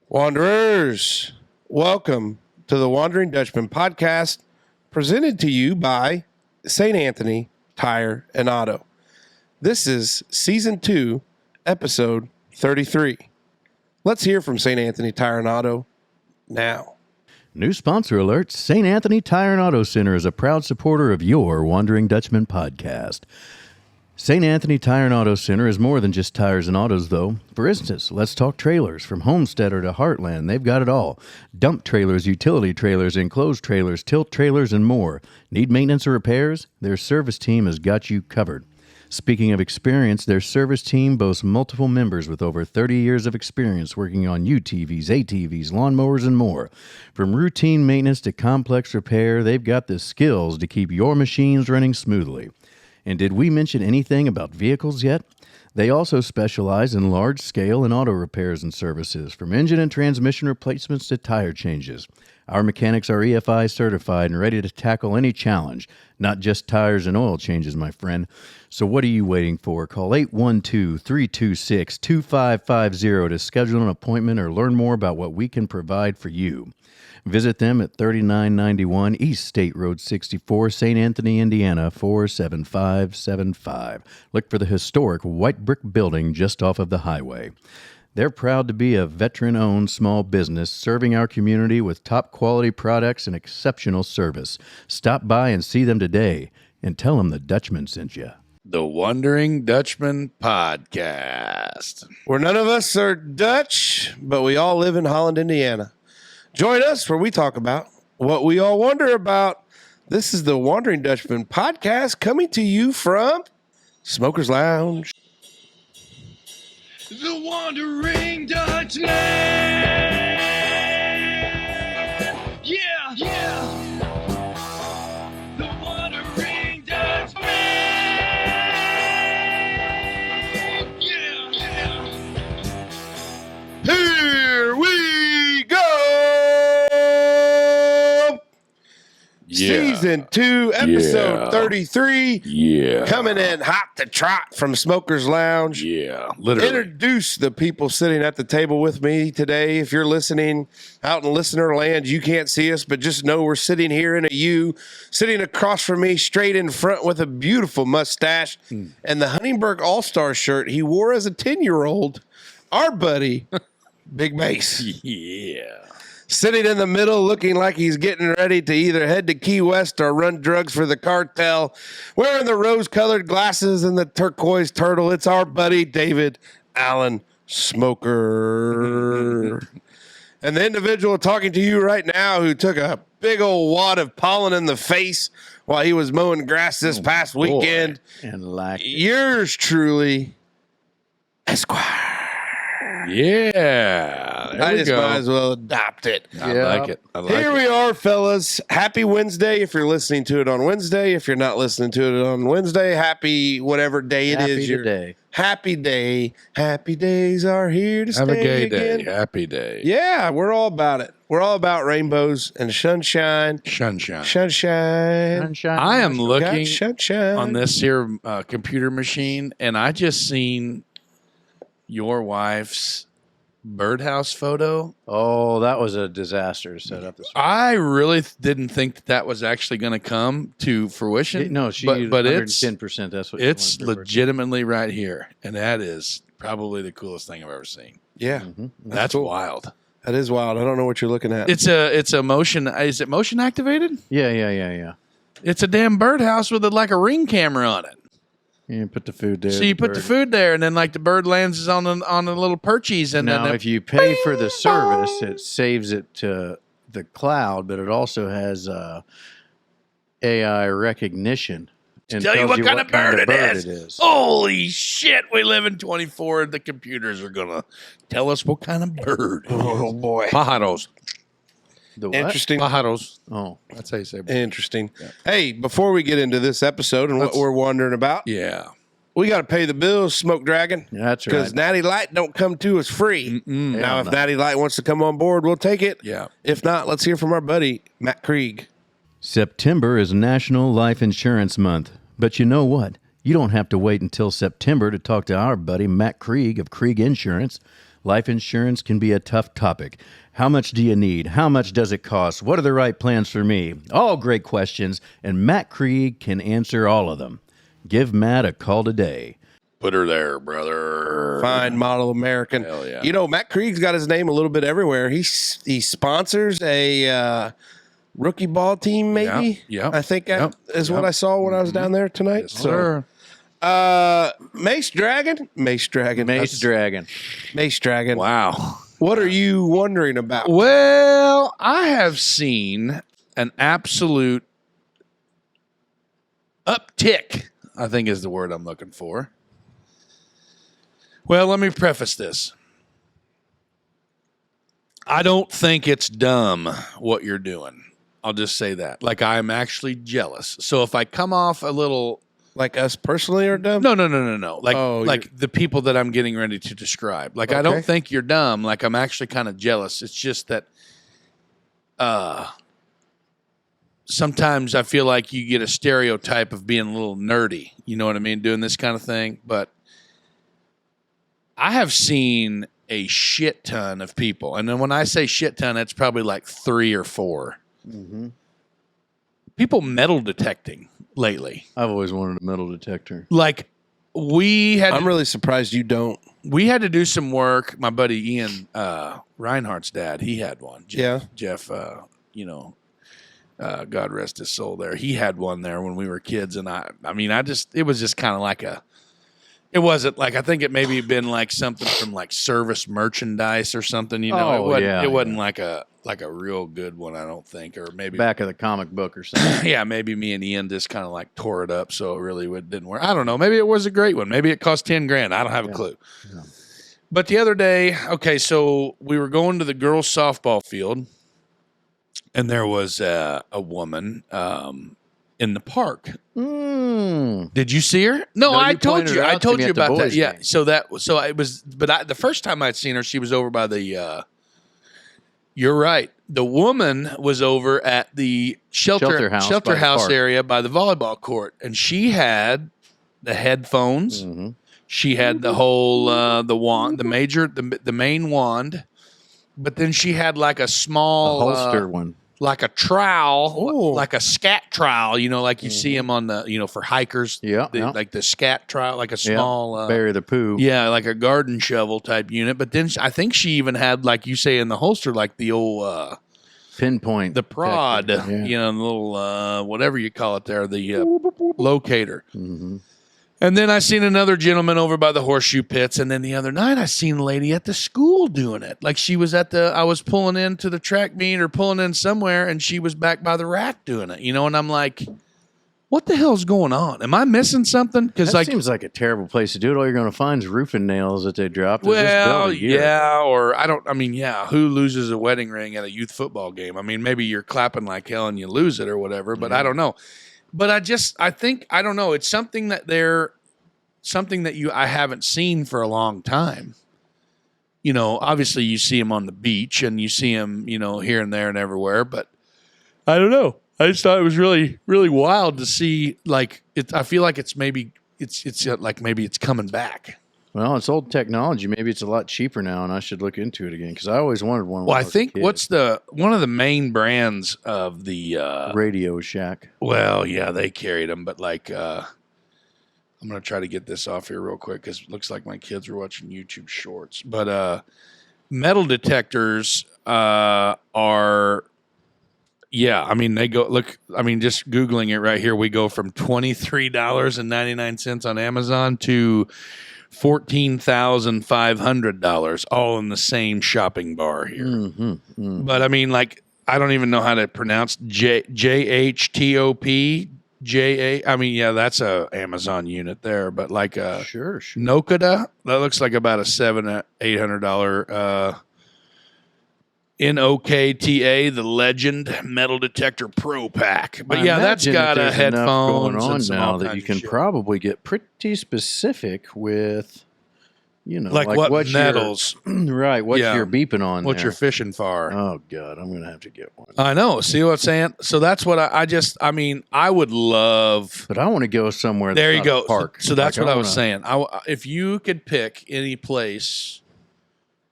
Wanderers, welcome to the Wondering Dutchmen podcast, presented to you by St. Anthony Tire and Auto. This is Season 2, Episode 33. Let's hear from St. Anthony Tire and Auto now. New sponsor alert, St. Anthony Tire and Auto Center is a proud supporter of your Wondering Dutchman podcast. St. Anthony Tire and Auto Center is more than just tires and autos, though. For instance, let's talk trailers. From Homesteader to Heartland, they've got it all. Dump trailers, utility trailers, enclosed trailers, tilt trailers, and more. Need maintenance or repairs? Their service team has got you covered. Speaking of experience, their service team boasts multiple members with over 30 years of experience working on UTVs, ATVs, lawnmowers, and more. From routine maintenance to complex repair, they've got the skills to keep your machines running smoothly. And did we mention anything about vehicles yet? They also specialize in large-scale and auto repairs and services, from engine and transmission replacements to tire changes. Our mechanics are EFI certified and ready to tackle any challenge, not just tires and oil changes, my friend. So what are you waiting for? Call 812-326-2550 to schedule an appointment or learn more about what we can provide for you. Visit them at 3991 East State Road 64, St. Anthony, Indiana, 47575. Look for the historic white brick building just off of the highway. They're proud to be a veteran-owned small business serving our community with top-quality products and exceptional service. Stop by and see them today and tell them the Dutchman sent you. The Wondering Dutchmen podcast. Where none of us are Dutch, but we all live in Holland, Indiana. Join us where we talk about what we all wonder about. This is the Wondering Dutchman podcast coming to you from Smoker's Lounge. The Wondering Dutchman. Yeah, yeah. The Wondering Dutchman. Yeah, yeah. Here we go. Yeah. Season 2, episode Yeah. 33. Yeah. Coming in hot to trot from Smoker's Lounge. Yeah, literally. Introduce the people sitting at the table with me today. If you're listening out in listener land, you can't see us, but just know we're sitting here in a U, sitting across from me, straight in front with a beautiful mustache and the Huntingburg All-Star shirt he wore as a 10-year-old. Our buddy, Big Mace. Yeah. Sitting in the middle, looking like he's getting ready to either head to Key West or run drugs for the cartel, wearing the rose-colored glasses and the turquoise turtle. It's our buddy, David Allen Smoker. And the individual talking to you right now who took a big old wad of pollen in the face while he was mowing grass this past weekend. And like Yours truly, Esquire. Yeah. There I we just go. might as well adopt it. I Yeah. like it. I like Here it. we are, fellas. Happy Wednesday if you're listening to it on Wednesday. If you're not listening to it on Wednesday, happy whatever day it is. happy today. Happy day. Happy days are here to Have stay a gay again. day. Happy day. Yeah, we're all about it. We're all about rainbows and sunshine. Sunshine. Sunshine. Sunshine. I am Got looking sunshine. on this here computer machine, and I just seen your wife's birdhouse photo. Oh, that was a disaster to set up this. I really didn't think that was actually going to come to fruition. No, she but it's 110%. That's what it's she wanted for her legitimately right here, and that is probably the coolest thing I've ever seen. Yeah, birthday. That's cool. wild. that is wild. I don't know what you're looking at. It's a motion. Is it motion activated? Yeah. It's a damn birdhouse with like a ring camera on it. You put the food there. So you put the food there, and then like the bird lands on the little perchies, and Now, then if you pay for the service, it saves it to the cloud, but it also has AI recognition. And tell you tells what kind of bird it is. it is. Holy shit! We live in 24. The computers are gonna tell us what kind of bird. oh boy, Pájaros. The what? interesting. Pájaros. Oh, That's how you say. Interesting. Hey, before we get into this episode and what we're wondering about, Yeah. we got to pay the bills, Smoke Dragon. that's Because right. Natty Light don't come to us free. Now, Hell if no. Natty Light wants to come on board, we'll take it. Yeah. If not, let's hear from our buddy, Matt Krieg. September is National Life Insurance Month. But you know what? You don't have to wait until September to talk to our buddy Matt Krieg of Krieg Insurance. Life insurance can be a tough topic. How much do you need? How much does it cost? What are the right plans for me? All great questions, and Matt Krieg can answer all of them. Give Matt a call today. Put her there, brother. Fine model American. Hell yeah. You know, Matt Krieg's got his name a little bit everywhere. He sponsors a rookie ball team, maybe. Yeah. I think that is what I saw when I was down there tonight. Yes, sir. Mace Dragon. Wow. What are you wondering about? Well, I have seen an absolute uptick, I think is the word I'm looking for. Well, let me preface this. I don't think it's dumb what you're doing. I'll just say that. Like, I'm actually jealous. So if I come off a little... Like us personally or dumb? No. Like, like the people that I'm getting ready to describe. Like, I don't think you're dumb. Like, I'm actually kind of jealous. It's just that sometimes I feel like you get a stereotype of being a little nerdy. You know what I mean? Doing this kind of thing. But I have seen a shit ton of people. And then when I say shit ton, that's probably like 3 or 4. Mm-hmm. People metal detecting lately. I've always wanted a metal detector. Like, I'm really surprised you don't. We had to do some work. My buddy Ian Reinhardt's dad, he had one. Jeff, God rest his soul there. He had one there when we were kids. And it was just kind of like it wasn't like, I think it maybe been like something from like Service Merchandise or something, you know. It wasn't like a real good one, I don't think, or maybe back of the comic book or something. Yeah, maybe me and Ian just kind of like tore it up, so it really didn't work. I don't know. Maybe it was a great one. Maybe it cost $10,000. I don't have a clue. Yeah. But the other day, so we were going to the girls' softball field, and there was a woman in the park. Did you see her? No, I told you. I told you about that. Yeah. But the first time I'd seen her, she was over by the. You're right. The woman was over at the shelter house area by the volleyball court, and she had the headphones. Mm-hmm. She had the whole the wand, the main wand, but then she had like a small holster one. Like a trowel, like a scat trowel, like you see them on the, for hikers. Like the scat trowel, like a small... bury the poo. Yeah, like a garden shovel type unit. But then I think she even had, like you say in the holster, like the old... pinpoint. The prod, the little, whatever you call it there, the locator. Mm-hmm. And then I seen another gentleman over by the horseshoe pits. And then the other night I seen a lady at the school doing it. Like she was I was pulling into the track meet or pulling in somewhere and she was back by the rack doing it, and I'm like, what the hell's going on? Am I missing something? Because that seems like a terrible place to do it. All you're going to find is roofing nails that they dropped. Well, yeah, or who loses a wedding ring at a youth football game? I mean, maybe you're clapping like hell and you lose it or whatever, but I don't know. But I don't know. It's something that I haven't seen for a long time. Obviously you see them on the beach and you see them, here and there and everywhere, but I don't know. I just thought it was really, really wild to see. Like it, I feel like it's maybe it's coming back. Well, it's old technology. Maybe it's a lot cheaper now, and I should look into it again because I always wanted one. Well, I think one of the main brands of the Radio Shack. Well, yeah, they carried them, but like I'm gonna try to get this off here real quick because it looks like my kids are watching YouTube Shorts. But metal detectors are. Yeah, I mean, just Googling it right here, we go from $23.99 on Amazon to $14,500, all in the same shopping bar here. Mm-hmm, mm-hmm. But I mean, like, I don't even know how to pronounce JHTOP. I mean, yeah, that's a Amazon unit there, but like sure. Nokada, that looks like about a $700-800 NOKTA, the Legend Metal Detector Pro Pack. But yeah, that's got a headphones going on and some now that you can probably get pretty specific with, like what metals, right? What you're beeping on, what you're fishing for. Oh God, I'm gonna have to get one. I know. See what I'm saying? So that's what I would love. But I want to go somewhere. There you go. Park. So that's what I was saying. If you could pick any place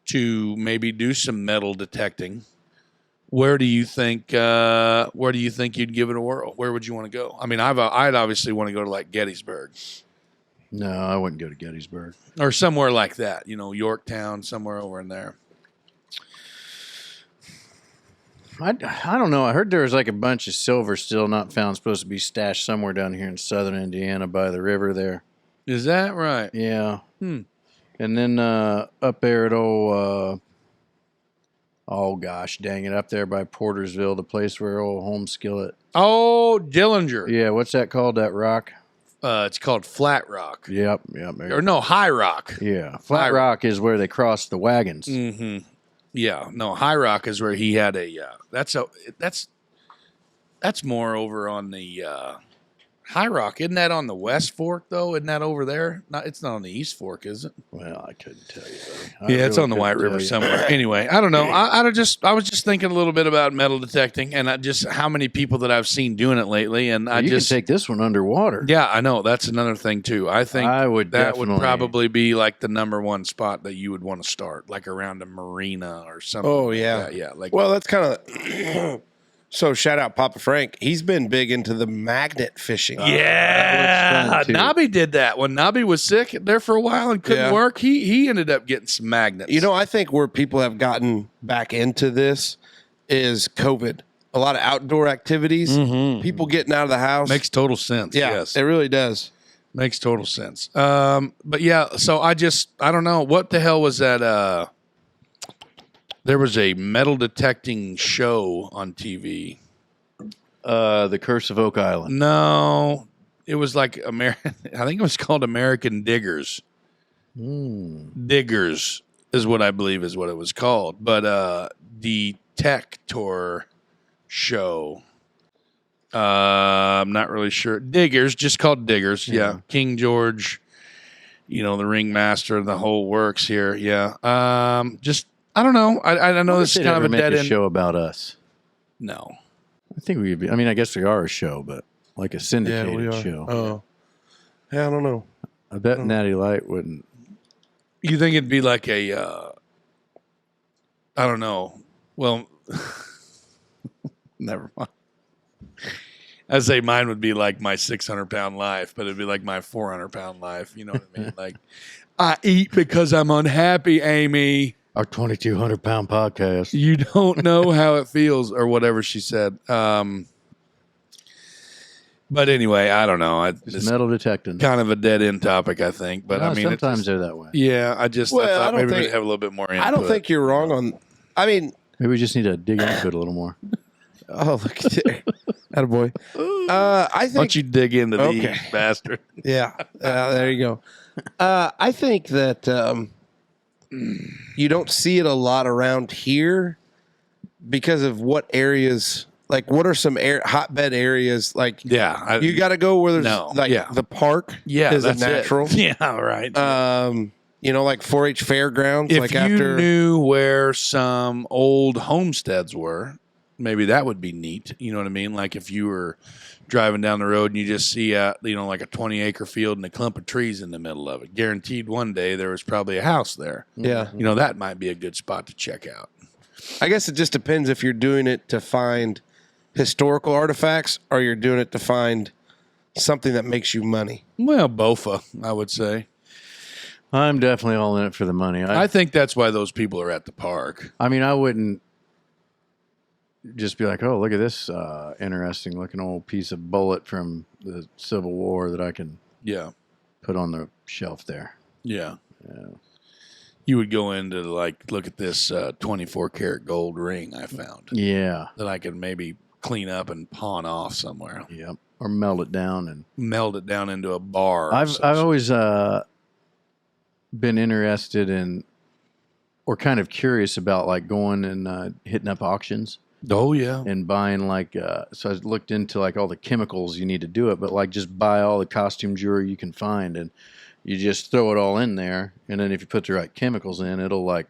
to maybe do some metal detecting, where do you think you'd give it a whirl? Where would you want to go? I mean, I'd obviously want to go to like Gettysburg. No, I wouldn't go to Gettysburg. Or somewhere like that, Yorktown, somewhere over in there. I don't know. I heard there was like a bunch of silver still not found, supposed to be stashed somewhere down here in southern Indiana by the river there. Is that right? Yeah. And then up there at oh gosh, dang it, up there by Portersville, the place where old Home Skillet. Oh, Dillinger. Yeah, what's that called, that rock? It's called Flat Rock. Yep. Or no, High Rock. Yeah, Flat Rock is where they crossed the wagons. Mm-hmm. Yeah, no, High Rock is where he had that's more over on the High Rock. Isn't that on the West Fork though? Isn't that over there? It's not on the East Fork, is it? Well, I couldn't tell you, buddy. It's on the White River somewhere. Anyway, I don't know. I was just thinking a little bit about metal detecting and just how many people that I've seen doing it lately, and you can take this one underwater. Yeah, I know. That's another thing too. I think that would probably be like the number one spot that you would want to start, like around a marina or something. Oh yeah, like that. Yeah. Like, well, that's kind of. So shout out Papa Frank. He's been big into the magnet fishing. Yeah, Nobby did that when Nobby was sick there for a while and couldn't work. He ended up getting some magnets. I think where people have gotten back into this is COVID. A lot of outdoor activities, people getting out of the house. Makes total sense. Yeah, yes. It really does. Makes total sense. But yeah, so I don't know. What the hell was that? There was a metal detecting show on TV. The Curse of Oak Island. No, it was like I think it was called American Diggers. Diggers is what I believe is what it was called. But Detector show. I'm not really sure. Diggers, just called Diggers. Yeah. King George, the ringmaster, the whole works here. Yeah. I don't know. I know this is kind of a dead end show about us. No. I think we would be. I mean, I guess we are a show, but like a syndicated show. Oh. Yeah, I don't know. I bet Natty Light wouldn't. You think it'd be like a, I don't know. Well, never mind. I'd say mine would be like my 600-pound life, but it'd be like my 400-pound life. You know what I mean? Like, I eat because I'm unhappy, Amy. Our 2,200-pound podcast. You don't know how it feels, or whatever she said. But anyway, I don't know. It's metal detecting. Kind of a dead end topic, I think. But I mean, sometimes they're that way. Yeah, I thought maybe we'd have a little bit more input. I don't think you're wrong on. I mean, maybe we just need to dig into it a little more. Oh, look at there. Attaboy. I think. Why don't you dig into the bastard? Yeah, there you go. I think that you don't see it a lot around here because of what areas. Like, what are some hotbed areas? Like, you got to go where there's the park. Yeah, is that's a natural. Yeah, right. Like 4-H fairgrounds. If like you knew where some old homesteads were, maybe that would be neat. You know what I mean? Like if you were driving down the road and you just see like a 20-acre field and a clump of trees in the middle of it. Guaranteed one day there was probably a house there. Yeah. That might be a good spot to check out. I guess it just depends if you're doing it to find historical artifacts or you're doing it to find something that makes you money. Well, bofa, I would say. I'm definitely all in it for the money. I think that's why those people are at the park. I mean, I wouldn't just be like, oh, look at this interesting looking old piece of bullet from the Civil War that I can put on the shelf there. Yeah. You would go into look at this 24 karat gold ring I found. Yeah. That I could maybe clean up and pawn off somewhere. Yep. Or melt it down into a bar. I've always been interested in or kind of curious about like going and hitting up auctions. Oh yeah. And buying so I looked into like all the chemicals you need to do it, but like just buy all the costume jewelry you can find and you just throw it all in there, and then if you put the right chemicals in, it'll like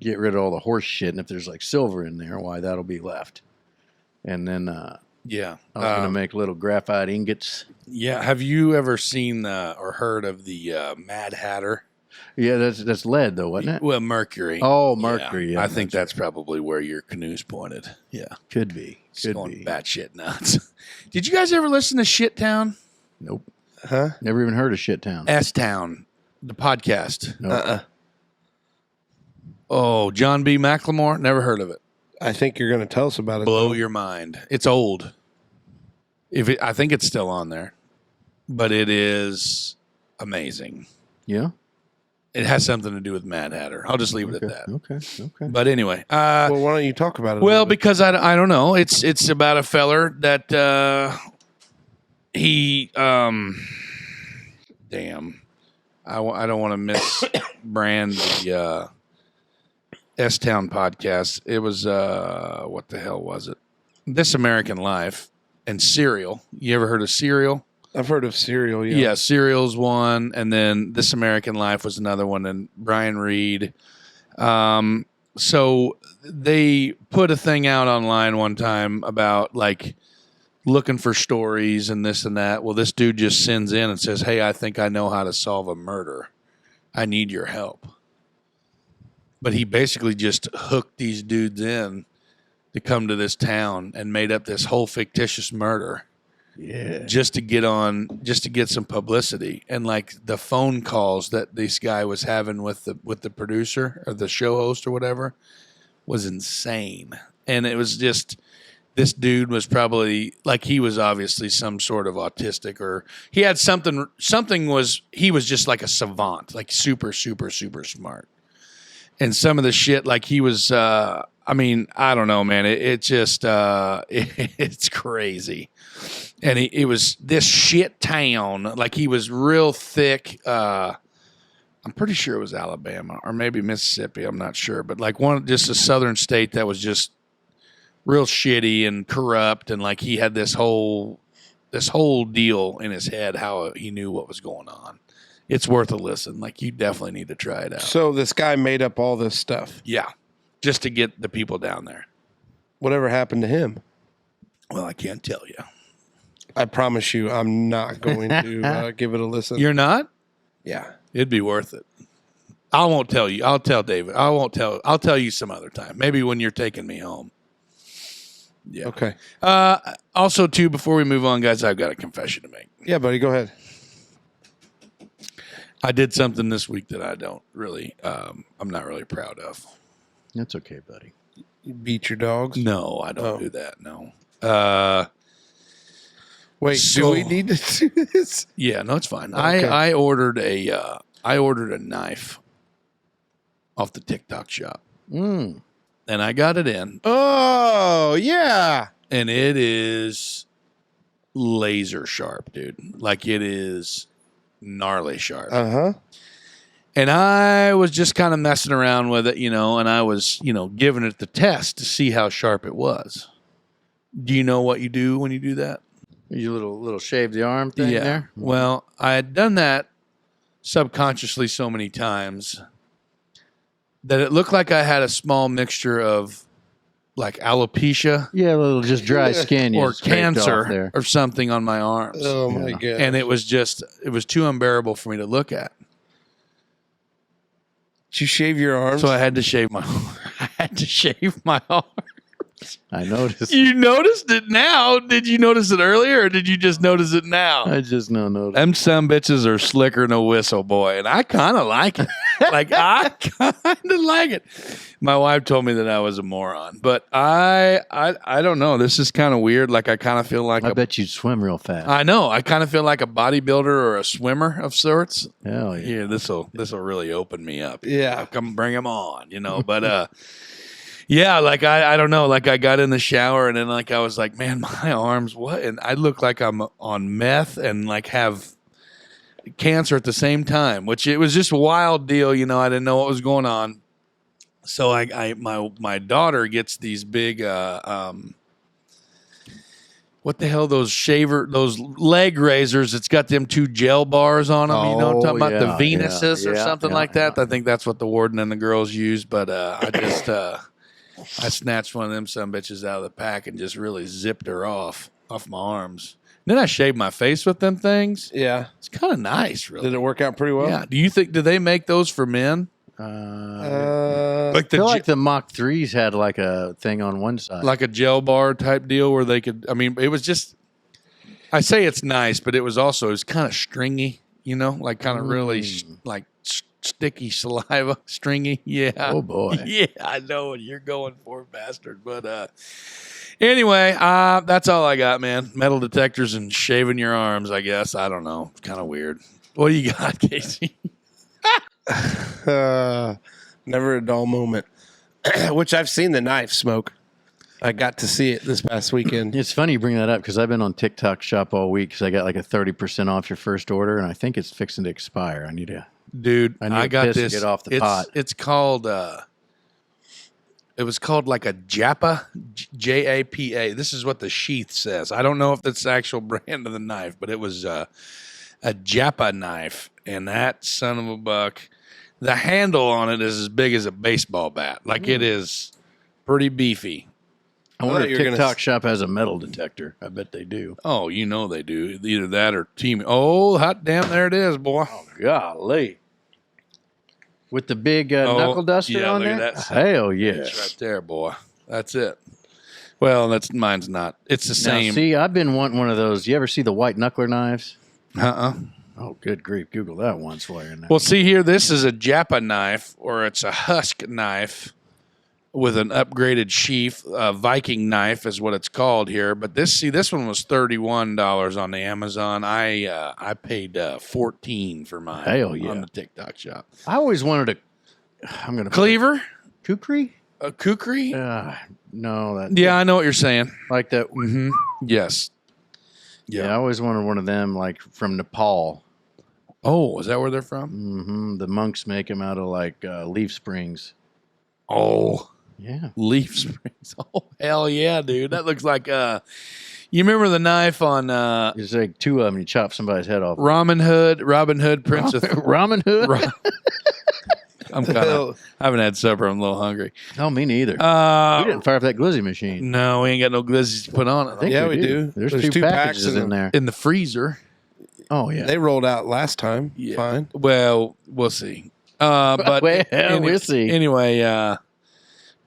get rid of all the horse shit. And if there's like silver in there, why that'll be left. And then I was going to make little graphite ingots. Yeah. Have you ever seen or heard of the Mad Hatter? Yeah, that's lead though, wasn't it? Well, mercury. Oh, mercury. Yeah, I think that's probably where your canoe's pointed. Yeah. Could be. It's Could going be. batshit nuts. Did you guys ever listen to Shit Town? Nope. Huh? Never even heard of Shit Town. S Town, the podcast. Nope. Oh, John B. McLemore? Never heard of it. I think you're going to tell us about it. Blow though. your mind. It's old. I think it's still on there, but it is amazing. Yeah. It has something to do with Mad Hatter. I'll just leave it at that. Okay. But anyway, Well, why don't you talk about it? a well, little bit? because I don't know. It's about a feller that he damn. I don't want to misbrand the S Town podcast. It was what the hell was it? This American Life and Serial. You ever heard of Serial? I've heard of Serial. Yeah. Yeah, Serial's one, and then This American Life was another one, and Brian Reed. So they put a thing out online one time about like looking for stories and this and that. Well, this dude just sends in and says, "Hey, I think I know how to solve a murder. I need your help." But he basically just hooked these dudes in to come to this town and made up this whole fictitious murder. Yeah. Just to get some publicity. And like the phone calls that this guy was having with the producer or the show host or whatever was insane. And it was just, this dude was probably like, he was obviously some sort of autistic, or he had he was just like a savant, like super, super, super smart. And some of the shit, like he was, I don't know, man. It just, it's crazy. And it was this shit town. Like he was real thick. I'm pretty sure it was Alabama or maybe Mississippi. I'm not sure. But like just a southern state that was just real shitty and corrupt. And like he had this whole deal in his head, how he knew what was going on. It's worth a listen. Like you definitely need to try it out. So this guy made up all this stuff. Yeah. Just to get the people down there. Whatever happened to him? Well, I can't tell you. I promise you, I'm not going to give it a listen. You're not? Yeah. It'd be worth it. I won't tell you. I'll tell David. I'll tell you some other time. Maybe when you're taking me home. Yeah. Okay. Also, too, before we move on, guys, I've got a confession to make. Yeah, buddy, go ahead. I did something this week that I don't really, I'm not really proud of. That's okay, buddy. You beat your dogs? No, I don't do that. No. Wait, do we need to do this? Yeah, no, it's fine. Okay. I ordered a knife off the TikTok shop. And I got it in. Oh, yeah. And it is laser sharp, dude. Like it is gnarly sharp. Uh-huh. And I was just kind of messing around with it, and I was, giving it the test to see how sharp it was. Do you know what you do when you do that? You little shave the arm thing there? Well, I had done that subconsciously so many times that it looked like I had a small mixture of like alopecia. Yeah, a little just dry skin. Or cancer or something on my arms. Oh, my God. And it was too unbearable for me to look at. Did you shave your arms? So I had to shave my arm. I noticed. You noticed it now. Did you notice it earlier, or did you just notice it now? I just now noticed. Them some bitches are slicker than a whistle, boy, and I kind of like it. I kind of like it. My wife told me that I was a moron, but I don't know. This is kind of weird. Like I kind of feel like I bet you'd swim real fast. I know. I kind of feel like a bodybuilder or a swimmer of sorts. Hell yeah. Here, this will really open me up. Yeah. Come bring them on, But yeah, like I don't know. Like I got in the shower and then like I was like, man, my arms, what? And I look like I'm on meth and like have cancer at the same time, which it was just a wild deal. I didn't know what was going on. So my daughter gets these big what the hell, those leg razors. It's got them 2 gel bars on them. You know what I'm talking about? The Venuses or something like that. I think that's what the warden and the girls use. But I snatched one of them some bitches out of the pack and just really zipped her off my arms. Then I shaved my face with them things. Yeah. It's kind of nice, really. Did it work out pretty well? Yeah. Do they make those for men? I feel like the Mach 3s had like a thing on one side. Like a gel bar type deal where they could, I mean, it was just, I say it's nice, but it was kind of stringy, like kind of really like sticky saliva, stringy. Yeah. Oh boy. Yeah, I know what you're going for, bastard. But anyway, that's all I got, man. Metal detectors and shaving your arms, I guess. I don't know. It's kind of weird. What do you got, Casey? Never a dull moment. Which I've seen the knife smoke. I got to see it this past weekend. It's funny you bring that up because I've been on TikTok shop all week because I got like a 30% off your first order, and I think it's fixing to expire. I need to got this. To get off the pot. It's called. It was called like a Japa, Japa. This is what the sheath says. I don't know if that's the actual brand of the knife, but it was a Japa knife, and that son of a buck. The handle on it is as big as a baseball bat. Like it is pretty beefy. I wonder if TikTok shop has a metal detector. I bet they do. Oh, they do. Either that or team. Oh, hot damn, there it is, boy. Oh, golly. With the big knuckle duster on there? At that. Hell yeah. It's right there, boy. That's it. Well, mine's not. It's the same. Now, see, I've been wanting one of those. You ever see the white knuckler knives? Oh, good grief. Google that once while you're in there. Well, see here, this is a Japa knife, or it's a husk knife with an upgraded sheath. Viking knife is what it's called here. But this one was $31 on the Amazon. I paid $14 for mine. Hell yeah. On the TikTok shop. I always wanted Cleaver? Kukri? A kukri? No. Yeah, I know what you're saying. Like that. Mm-hmm. Yes. Yeah, I always wanted one of them, like from Nepal. Oh, is that where they're from? Mm-hmm. The monks make them out of like leaf springs. Oh, yeah, leaf springs. Oh, hell yeah, dude! That looks like you remember the knife on? There's like two of them. You chop somebody's head off. Robin Hood, Prince of Robin Hood. I haven't had supper. I'm a little hungry. Oh, me neither. We didn't fire up that glizzy machine. No, we ain't got no glizzies to put on it. Yeah, we do. There's two packages in there. In the freezer. Oh, yeah. They rolled out last time. Yeah. Fine. Well, we'll see. But we'll see. Anyway,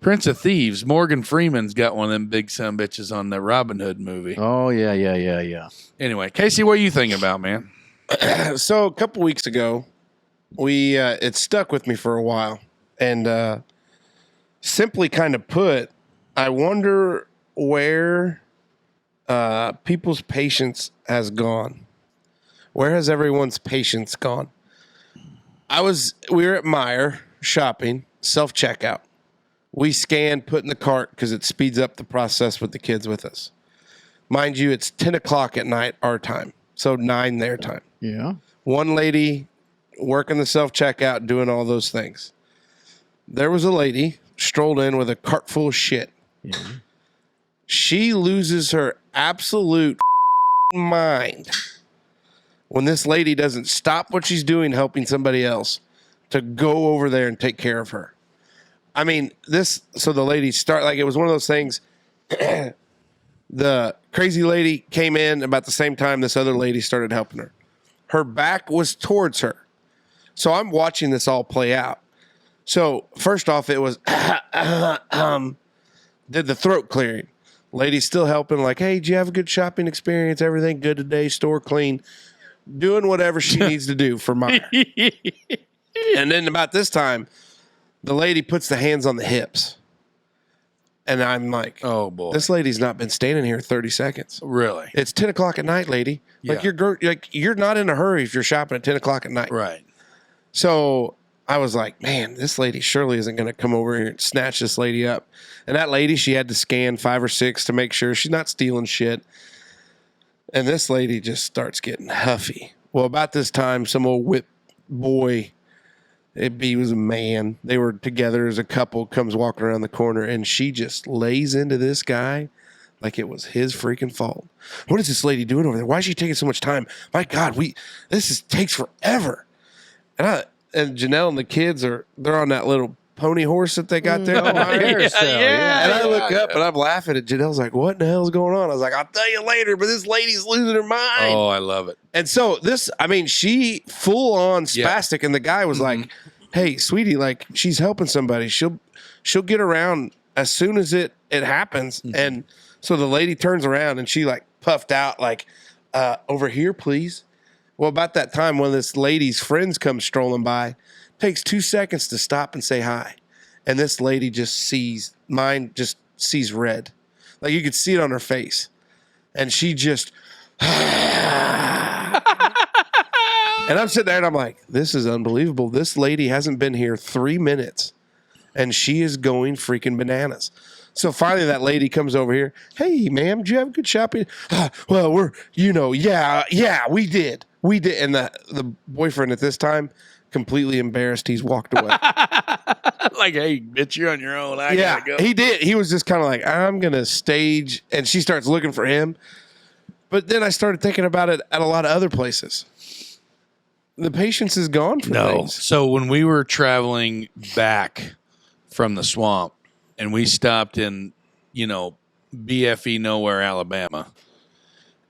Prince of Thieves, Morgan Freeman's got one of them big sumbitches on the Robin Hood movie. Oh, yeah. Anyway, Casey, what are you thinking about, man? So a couple weeks ago, it stuck with me for a while, and simply kind of put, I wonder where people's patience has gone. Where has everyone's patience gone? We were at Meyer shopping, self-checkout. We scan, put in the cart because it speeds up the process with the kids with us. Mind you, it's 10 o'clock at night our time, so 9 their time. Yeah. One lady working the self-checkout, doing all those things. There was a lady strolled in with a cart full of shit. Yeah. She loses her absolute mind when this lady doesn't stop what she's doing helping somebody else to go over there and take care of her. I mean, so the lady it was one of those things. The crazy lady came in about the same time this other lady started helping her. Her back was towards her. So I'm watching this all play out. So first off, it was did the throat clearing. Lady's still helping, like, hey, did you have a good shopping experience? Everything good today? Store clean? Doing whatever she needs to do for Meyer. And then about this time, the lady puts the hands on the hips. And I'm like, oh, boy. This lady's not been standing here 30 seconds. Really? It's 10 o'clock at night, lady. Yeah. You're not in a hurry if you're shopping at 10 o'clock at night. Right. So I was like, man, this lady surely isn't going to come over here and snatch this lady up. And that lady, she had to scan 5 or 6 to make sure she's not stealing shit. And this lady just starts getting huffy. Well, about this time, some old whip boy, he was a man. They were together as a couple, comes walking around the corner, and she just lays into this guy like it was his freaking fault. What is this lady doing over there? Why is she taking so much time? My God, takes forever. And Janelle and the kids they're on that little pony horse that they got there. Yeah, And I look up and I'm laughing at Janelle's like, what in the hell's going on? I was like, I'll tell you later, but this lady's losing her mind. Oh, I love it. And so she full on spastic, and the guy was like, hey, sweetie, like she's helping somebody. She'll get around as soon as it happens. And so the lady turns around and she like puffed out like, over here, please. Well, about that time when this lady's friends come strolling by, takes 2 seconds to stop and say hi. And this lady just sees red. Like you could see it on her face. And she just, and I'm sitting there and I'm like, this is unbelievable. This lady hasn't been here 3 minutes and she is going freaking bananas. So finally that lady comes over here. Hey, ma'am, did you have a good shopping? Well, yeah, we did. We did. And the boyfriend at this time, completely embarrassed, he's walked away. Like, hey, bitch, you're on your own. I gotta go. He did. He was just kind of like, I'm going to stage. And she starts looking for him. But then I started thinking about it at a lot of other places. The patience is gone for things. So when we were traveling back from the swamp and we stopped in, BFE nowhere, Alabama,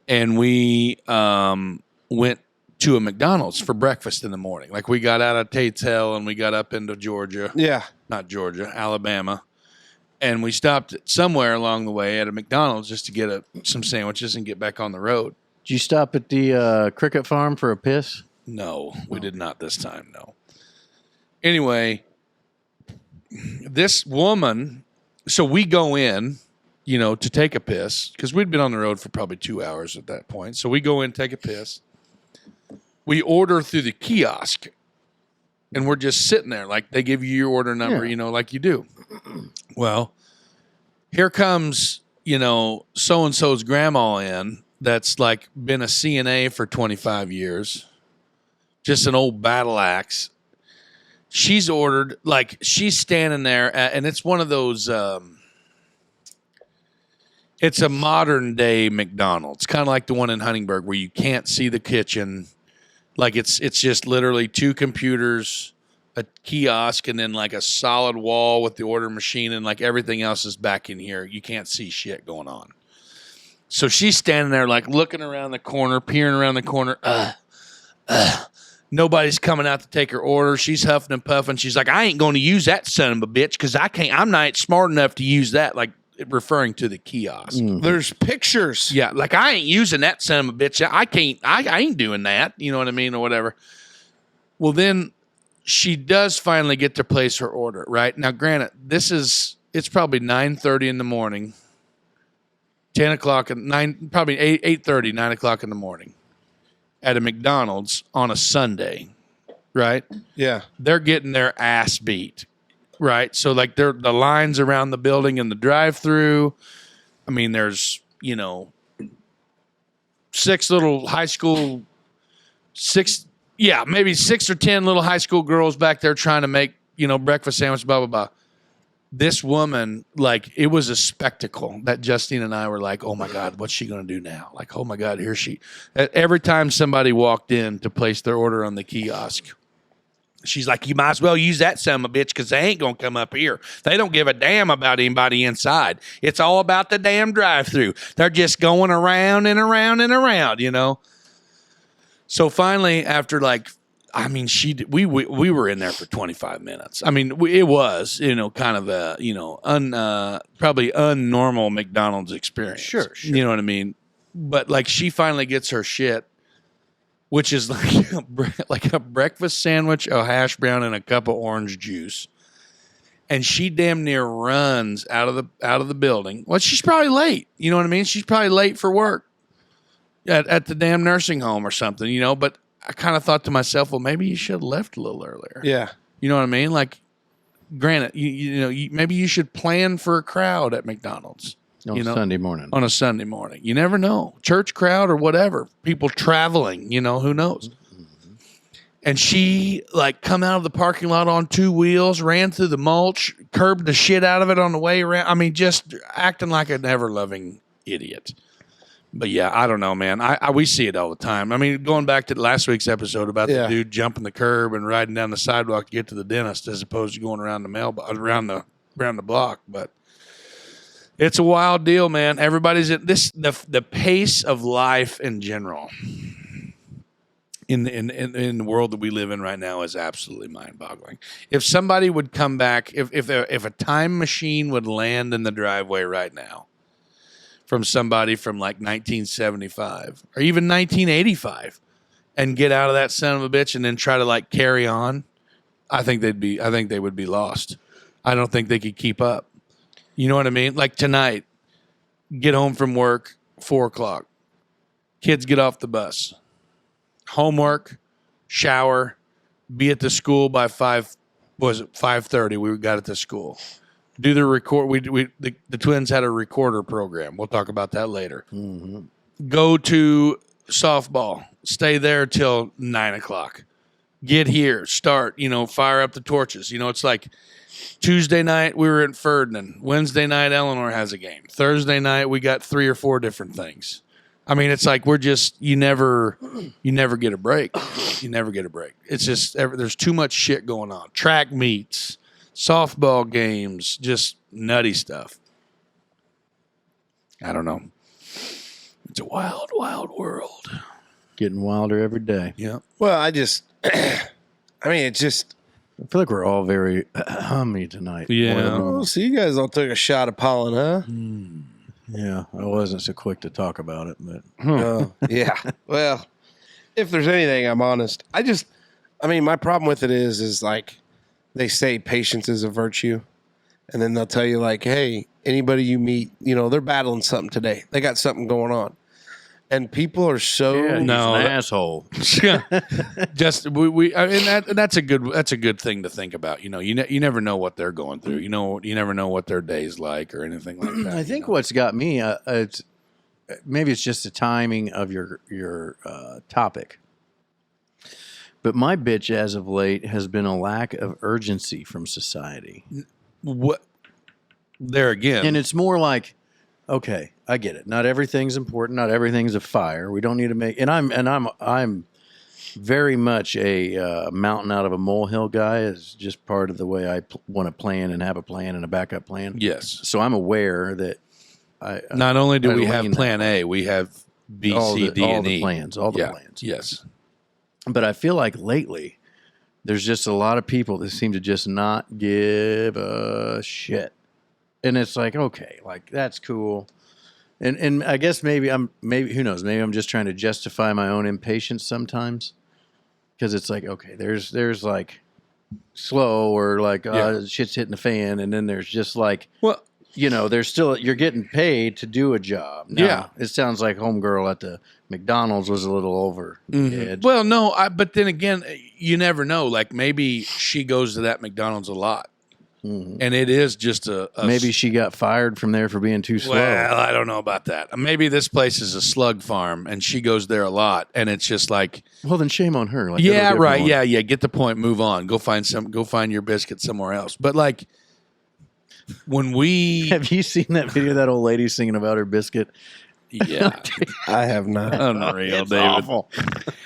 and we went to a McDonald's for breakfast in the morning. Like we got out of Tate's Hell and we got up into Georgia. Yeah. Not Georgia, Alabama. And we stopped somewhere along the way at a McDonald's just to get some sandwiches and get back on the road. Did you stop at the cricket farm for a piss? No, we did not this time, no. Anyway, this woman, so we go in, to take a piss, because we'd been on the road for probably 2 hours at that point. So we go in, take a piss. We order through the kiosk, and we're just sitting there. Like, they give you your order number, like you do. Well, here comes, so-and-so's grandma in that's, like, been a CNA for 25 years. Just an old battle axe. She's ordered, like, she's standing there, and it's one of those, it's a modern day McDonald's, kind of like the one in Huntingburg where you can't see the kitchen. Like, it's just literally 2 computers, a kiosk, and then, like, a solid wall with the order machine, and, like, everything else is back in here. You can't see shit going on. So she's standing there, like, looking around the corner, peering around the corner, nobody's coming out to take her order. She's huffing and puffing. She's like, I ain't going to use that son of a bitch because I'm not smart enough to use that, like referring to the kiosk. There's pictures. Yeah, like I ain't using that son of a bitch. I ain't doing that. You know what I mean? Or whatever. Well, then she does finally get to place her order, right? Now, granted, it's probably 9:30 in the morning, 10 o'clock, probably 8:30, 9 o'clock in the morning. At a McDonald's on a Sunday, right? Yeah. They're getting their ass beat, right? So, like, the lines around the building and the drive-through. I mean, there's, 6 little high school, maybe 6 or 10 little high school girls back there trying to make, breakfast sandwich, blah, blah, blah. This woman, like, it was a spectacle that Justine and I were like, oh my God, what's she going to do now? Like, oh my God, here she. Every time somebody walked in to place their order on the kiosk, she's like, you might as well use that son of a bitch because they ain't going to come up here. They don't give a damn about anybody inside. It's all about the damn drive-through. They're just going around and around and around, So finally, after we were in there for 25 minutes. I mean, it was, kind of a, probably unnormal McDonald's experience. Sure. You know what I mean? But like, she finally gets her shit, which is like a breakfast sandwich, a hash brown, and a cup of orange juice. And she damn near runs out of the building. Well, she's probably late. You know what I mean? She's probably late for work at the damn nursing home or something, but I kind of thought to myself, well, maybe you should have left a little earlier. Yeah. You know what I mean? Like, granted, maybe you should plan for a crowd at McDonald's. On a Sunday morning. On a Sunday morning. You never know. Church crowd or whatever. People traveling, who knows? Mm-hmm. And she, like, come out of the parking lot on 2 wheels, ran through the mulch, curbed the shit out of it on the way around. I mean, just acting like an ever-loving idiot. But yeah, I don't know, man. We see it all the time. I mean, going back to last week's episode about the dude jumping the curb and riding down the sidewalk to get to the dentist, as opposed to going around the block. But it's a wild deal, man. Everybody's at this. The pace of life in general in the world that we live in right now is absolutely mind-boggling. If somebody would come back, if a time machine would land in the driveway right now, from somebody from like 1975 or even 1985 and get out of that son of a bitch and then try to like carry on, I think they would be lost. I don't think they could keep up. You know what I mean? Like tonight, get home from work, 4:00. Kids get off the bus. Homework, shower, be at the school by 5:30. We got at the school. Do the record. The twins had a recorder program. We'll talk about that later. Mm-hmm. Go to softball. Stay there till 9:00. Get here. Start. Fire up the torches. It's like Tuesday night we were at Ferdinand. Wednesday night Eleanor has a game. Thursday night we got 3 or 4 different things. I mean, it's like you never get a break. You never get a break. It's just there's too much shit going on. Track meets. Softball games, just nutty stuff. I don't know. It's a wild, wild world. Getting wilder every day. Yeah. Well, it's just. I feel like we're all very hummy tonight. Yeah. Oh, so you guys all took a shot of pollen, huh? Yeah, I wasn't so quick to talk about it, but. Oh, yeah. Well, if there's anything, I'm honest. My problem with it is like, they say patience is a virtue, and then they'll tell you like, hey, anybody you meet, they're battling something today. They got something going on. And people are so an asshole. Just that's a good thing to think about. You never know what they're going through. You never know what their day's like or anything like that. I think what's got me, maybe it's just the timing of your topic. But my bitch, as of late, has been a lack of urgency from society. What? There again, and it's more like, okay, I get it. Not everything's important. Not everything's a fire. We don't need to make. And I'm very much a mountain out of a molehill guy. Is just part of the way I want to plan and have a plan and a backup plan. Yes. So I'm aware that not only do we have Plan A, we have B, C, D, and E. All the plans. Yes. But I feel like lately, there's just a lot of people that seem to just not give a shit. And it's like, okay, like that's cool. And I guess maybe who knows, maybe I'm just trying to justify my own impatience sometimes. Because it's like, okay, there's like slow or like shit's hitting the fan. And then there's just like, there's still, you're getting paid to do a job. Now, it sounds like homegirl at the McDonald's was a little over the edge. Well, no, but then again, you never know. Like maybe she goes to that McDonald's a lot, and it is just a maybe she got fired from there for being too slow. Well, I don't know about that. Maybe this place is a slug farm, and she goes there a lot, and it's just like, well, then shame on her. Like, yeah, right, yeah. Get the point. Move on. Go find your biscuit somewhere else. But like. When we have you seen that video of that old lady singing about her biscuit? Yeah, I have not. Unreal, it's David. Awful.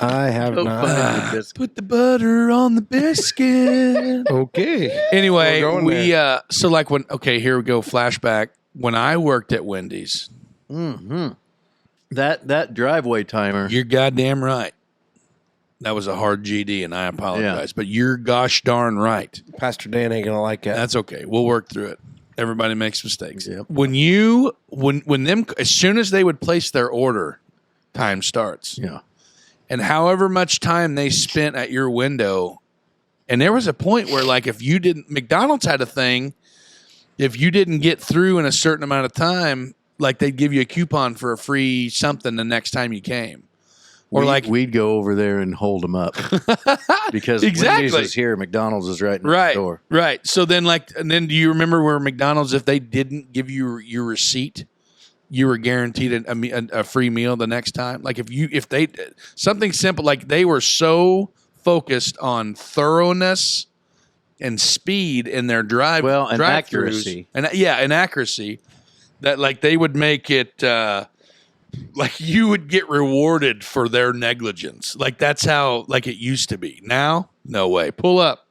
I have not. Put the butter on the biscuit. Okay. Anyway, so like here we go. Flashback. When I worked at Wendy's, that driveway timer. You're goddamn right. That was a hard GD, and I apologize, but you're gosh darn right. Pastor Dan ain't gonna like that. That's okay. We'll work through it. Everybody makes mistakes. Yep. When them, as soon as they would place their order, time starts. Yeah. And however much time they spent at your window, and there was a point where, like, McDonald's had a thing, if you didn't get through in a certain amount of time, like they'd give you a coupon for a free something the next time you came. Or we'd go over there and hold them up because exactly. Wendy's is here, McDonald's is right next door. Right. So then, do you remember where McDonald's, if they didn't give you your receipt, you were guaranteed a free meal the next time? Like if they something simple, like they were so focused on thoroughness and speed in their drive accuracy, and accuracy that like they would make it. Like you would get rewarded for their negligence. Like that's how like it used to be. Now, no way. Pull up.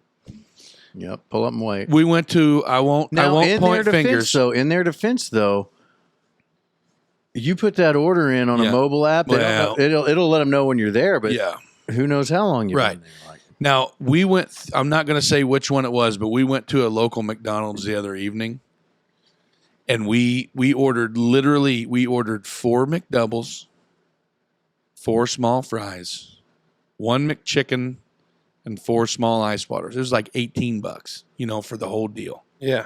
Yep, pull up and wait. We went to I won't point fingers. So in their defense, though, you put that order in on a mobile app. It'll let them know when you're there, but who knows how long you've been there. Like. Now we went. I'm not going to say which one it was, but we went to a local McDonald's the other evening. And we ordered 4 McDoubles, 4 small fries, 1 McChicken, and 4 small ice waters. It was like $18, for the whole deal. Yeah.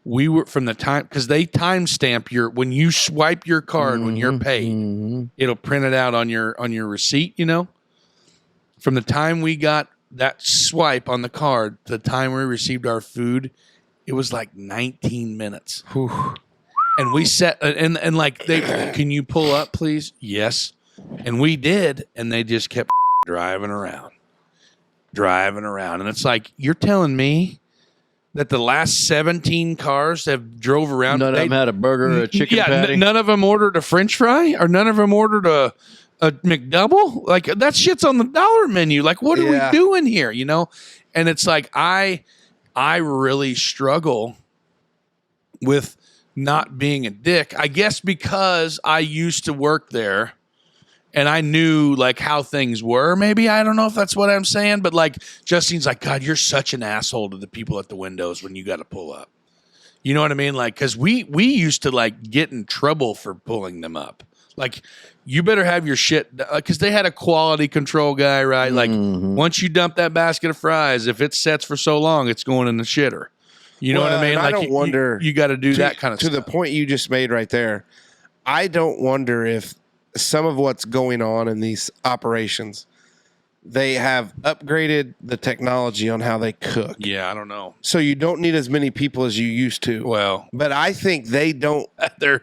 We were from the time because they timestamp when you swipe your card when you're paid, it'll print it out on your receipt. From the time we got that swipe on the card to the time we received our food. It was like 19 minutes. Whew. And we sat and like can you pull up, please? Yes. And we did, and they just kept driving around. And it's like, you're telling me that the last 17 cars have drove around. None of them had a burger or a chicken patty. None of them ordered a French fry, or none of them ordered a McDouble. Like that shit's on the dollar menu. Like, what are we doing here? And it's like I really struggle with not being a dick. I guess because I used to work there and I knew like how things were. Maybe I don't know if that's what I'm saying, but like Justine's like, God, you're such an asshole to the people at the windows when you got to pull up. You know what I mean? Like, cause we used to like get in trouble for pulling them up. Like, you better have your shit, because they had a quality control guy, right? Like, once you dump that basket of fries, if it sets for so long, it's going in the shitter. You know what I mean? Like, I don't wonder. You got to do that kind of stuff. To the point you just made right there, I don't wonder if some of what's going on in these operations, they have upgraded the technology on how they cook. Yeah, I don't know. So you don't need as many people as you used to. Well, but I think they don't. They're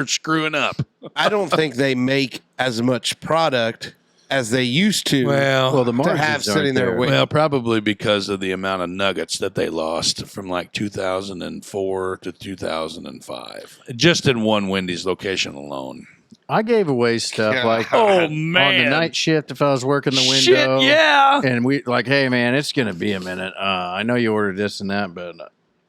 screwing up. I don't think they make as much product as they used to. Well, the margins to have sitting there. Well, probably because of the amount of nuggets that they lost from like 2004 to 2005, just in one Wendy's location alone. I gave away stuff like on the night shift if I was working the window. Shit, yeah. And we like, hey man, it's gonna be a minute. I know you ordered this and that, but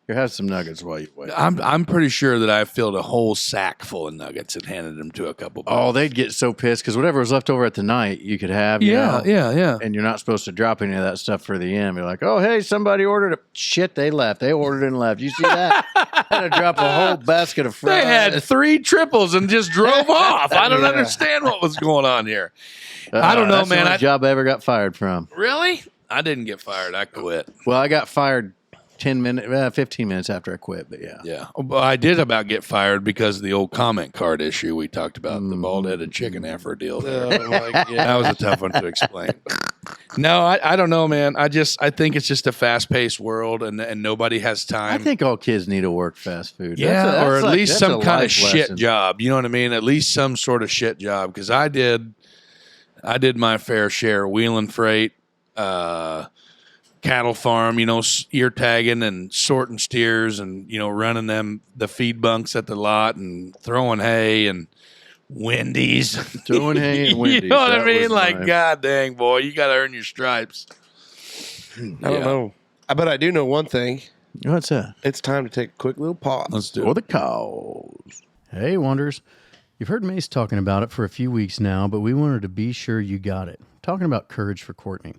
you have some nuggets while you wait. I'm pretty sure that I filled a whole sack full of nuggets and handed them to a couple. Oh, they'd get so pissed because whatever was left over at the night, you could have. Yeah. And you're not supposed to drop any of that stuff for the end. You're like, oh hey, somebody ordered it. Shit, they left. They ordered and left. You see that? Had to drop a whole basket of fries. They had 3 triples and just drove off. I don't understand what was going on here. I don't know, that's man. The only job I ever got fired from. Really? I didn't get fired. I quit. Well, I got fired 15 minutes after I quit, but yeah. Yeah. Well, I did about get fired because of the old comment card issue we talked about, the bald-headed chicken after deal. That was a tough one to explain. No, I don't know, man. I think it's just a fast-paced world, and nobody has time. I think all kids need to work fast food. Yeah, or at least some kind of shit job. You know what I mean? At least some sort of shit job, because I did my fair share, wheeling freight, cattle farm, ear tagging and sorting steers and, running the feed bunks at the lot and throwing hay and Wendy's. Throwing hay and Wendy's. You know what I mean? Like, God dang, boy, you got to earn your stripes. I don't know. But I do know one thing. What's that? It's time to take a quick little pause. Let's do it. For the cause. Hey, Wonders. You've heard Mace talking about it for a few weeks now, but we wanted to be sure you got it. Talking about Courage for Courtney.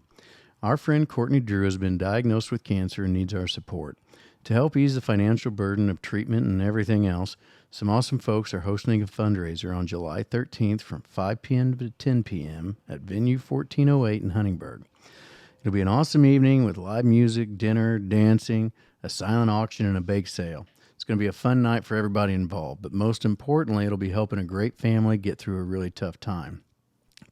Our friend Courtney Drew has been diagnosed with cancer and needs our support. To help ease the financial burden of treatment and everything else, some awesome folks are hosting a fundraiser on July 13th from 5 p.m. to 10 p.m. at Venue 1408 in Huntingburg. It'll be an awesome evening with live music, dinner, dancing, a silent auction, and a bake sale. It's going to be a fun night for everybody involved, but most importantly, it'll be helping a great family get through a really tough time.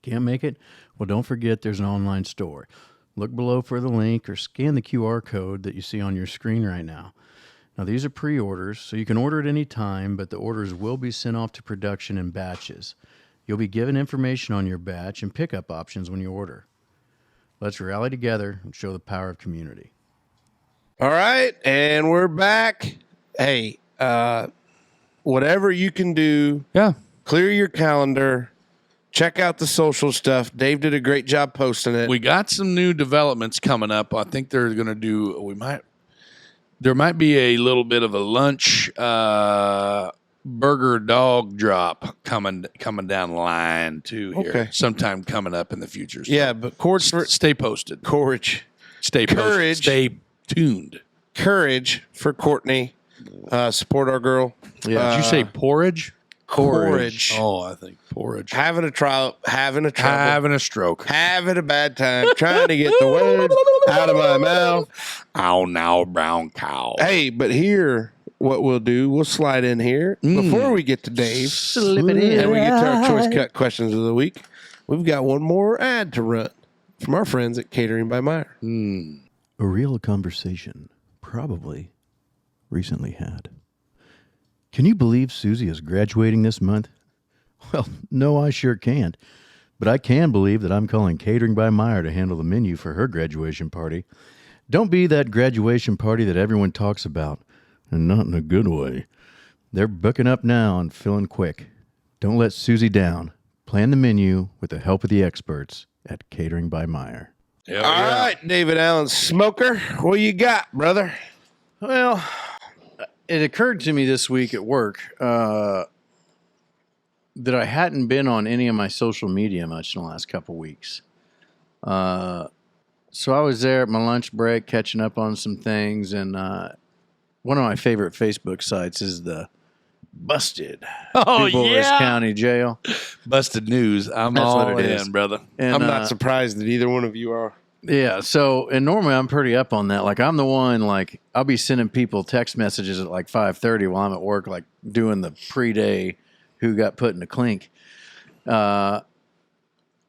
Can't make it? Well, don't forget there's an online store. Look below for the link or scan the QR code that you see on your screen right now. Now, these are pre-orders, so you can order at any time, but the orders will be sent off to production in batches. You'll be given information on your batch and pickup options when you order. Let's rally together and show the power of community. All right, and we're back. Hey, whatever you can do clear your calendar. Check out the social stuff. Dave did a great job posting it. We got some new developments coming up. I think they're going to do. There might be a little bit of a lunch burger dog drop coming down the line too here. Okay. Sometime coming up in the future. So Yeah, but stay posted. courage. Stay posted. Courage. Stay tuned. Courage for Courtney. Support our girl. Yeah. Did you say porridge? Courage. Oh, I think porridge. Having a trouble, having Having a stroke. having a bad time, trying to get the words out of my mouth. Ow, now, brown cow. Hey, but here, what we'll do, we'll slide in here before we get to Dave. Slip it in. And we get to our choice cut questions of the week. We've got one more ad to run from our friends at Catering by Meyer. A real conversation, probably recently had. Can you believe Susie is graduating this month? Well, no, I sure can't. But I can believe that I'm calling Catering by Meyer to handle the menu for her graduation party. Don't be that graduation party that everyone talks about, and not in a good way. They're booking up now and filling quick. Don't let Susie down. Plan the menu with the help of the experts at Catering by Meyer. Hell All yeah. right, David Allen Smoker, what you got, brother? Well, it occurred to me this week at work that I hadn't been on any of my social media much in the last couple weeks. So I was there at my lunch break catching up on some things, and one of my favorite Facebook sites is the Busted Boulder County Jail. Busted news. I'm That's all what it in, is. brother. And, I'm not surprised that either one of you are. Yeah, so, and normally I'm pretty up on that. Like, I'm the one, like, I'll be sending people text messages at like 5:30 while I'm at work, like doing the pre-day who got put in the clink. But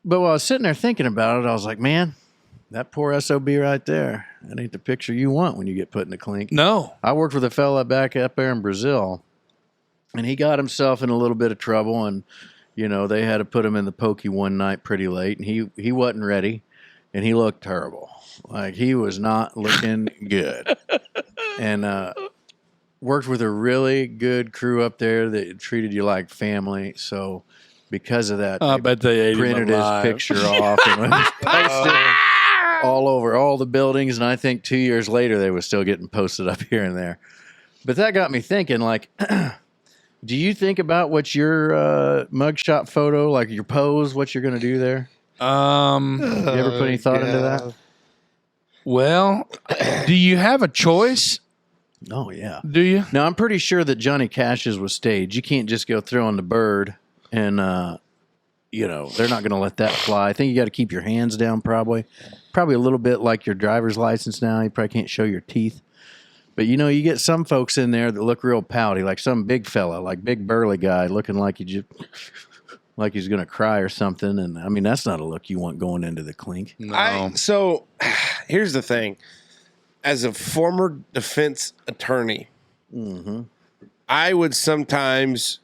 while I was sitting there thinking about it, I was like, man, that poor SOB right there, that ain't the picture you want when you get put in the clink. No. I worked with a fella back up there in Brazil, and he got himself in a little bit of trouble, and, you know, they had to put him in the pokey one night pretty late, and he wasn't ready. And he looked terrible. Like, he was not looking good. And worked with a really good crew up there that treated you like family. So because of that, I bet they ate him printed his alive. picture off and posted all over all the buildings. And I think 2 years later, they were still getting posted up here and there. But that got me thinking, like, do you think about what your mugshot photo, like your pose, what you're going to do there? You ever put any thought into that? Well, do you have a choice? Oh, yeah. Do you? Now, I'm pretty sure that Johnny Cash's was staged. You can't just go throwing the bird and, you know, they're not going to let that fly. I think you got to keep your hands down probably. Probably a little bit like your driver's license now. You probably can't show your teeth. But, you know, you get some folks in there that look real pouty, like some big fella, like big burly guy looking like he just... like he's going to cry or something. And, I mean, that's not a look you want going into the clink. No. So here's the thing. As a former defense attorney, I would sometimes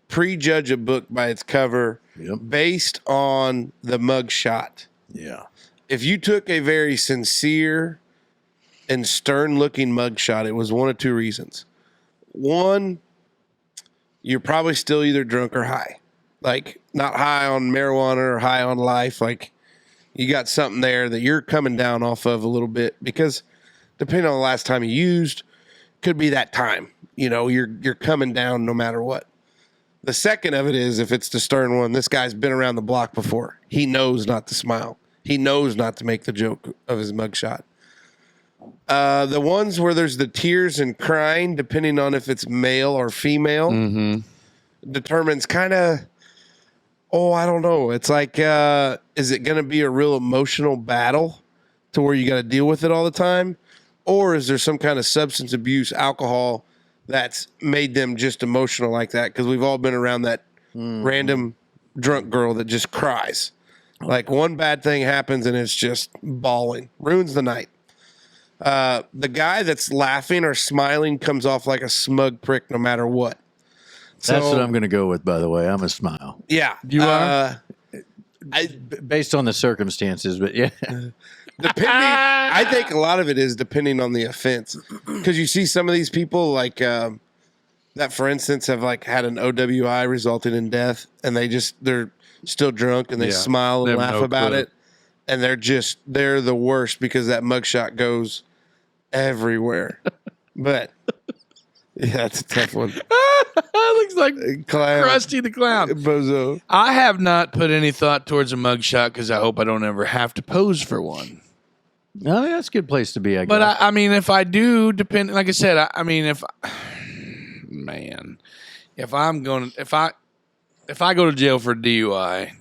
prejudge a book by its cover based on the mugshot. Yeah. If you took a very sincere and stern-looking mugshot, it was one of two reasons. One, you're probably still either drunk or high. Like, not high on marijuana or high on life. Like, you got something there that you're coming down off of a little bit because depending on the last time you used, could be that time. You know, you're coming down no matter what. The second of it is, if it's the stern one, this guy's been around the block before. He knows not to smile. He knows not to make the joke of his mugshot. The ones where there's the tears and crying, depending on if it's male or female, determines kind of... Oh, I don't know. It's like, is it going to be a real emotional battle to where you got to deal with it all the time? Or is there some kind of substance abuse, alcohol that's made them just emotional like that? Because we've all been around that random drunk girl that just cries. Like one bad thing happens and it's just bawling. Ruins the night. The guy that's laughing or smiling comes off like a smug prick no matter what. That's So, what I'm going to go with, by the way. I'm a smile. Yeah. You are? Based on the circumstances, but yeah. I think a lot of it is depending on the offense. Because you see some of these people, like, that, for instance, have like had an OWI resulting in death, and they're still drunk and they smile They and have laugh no about clue. it, and they're the worst because that mugshot goes everywhere. But yeah, it's a tough one. Looks like Clown. Krusty the Clown. Bozo. I have not put any thought towards a mugshot because I hope I don't ever have to pose for one. No, that's a good place to be, I guess. But I mean, if I do, like I said, if I go to jail for DUI,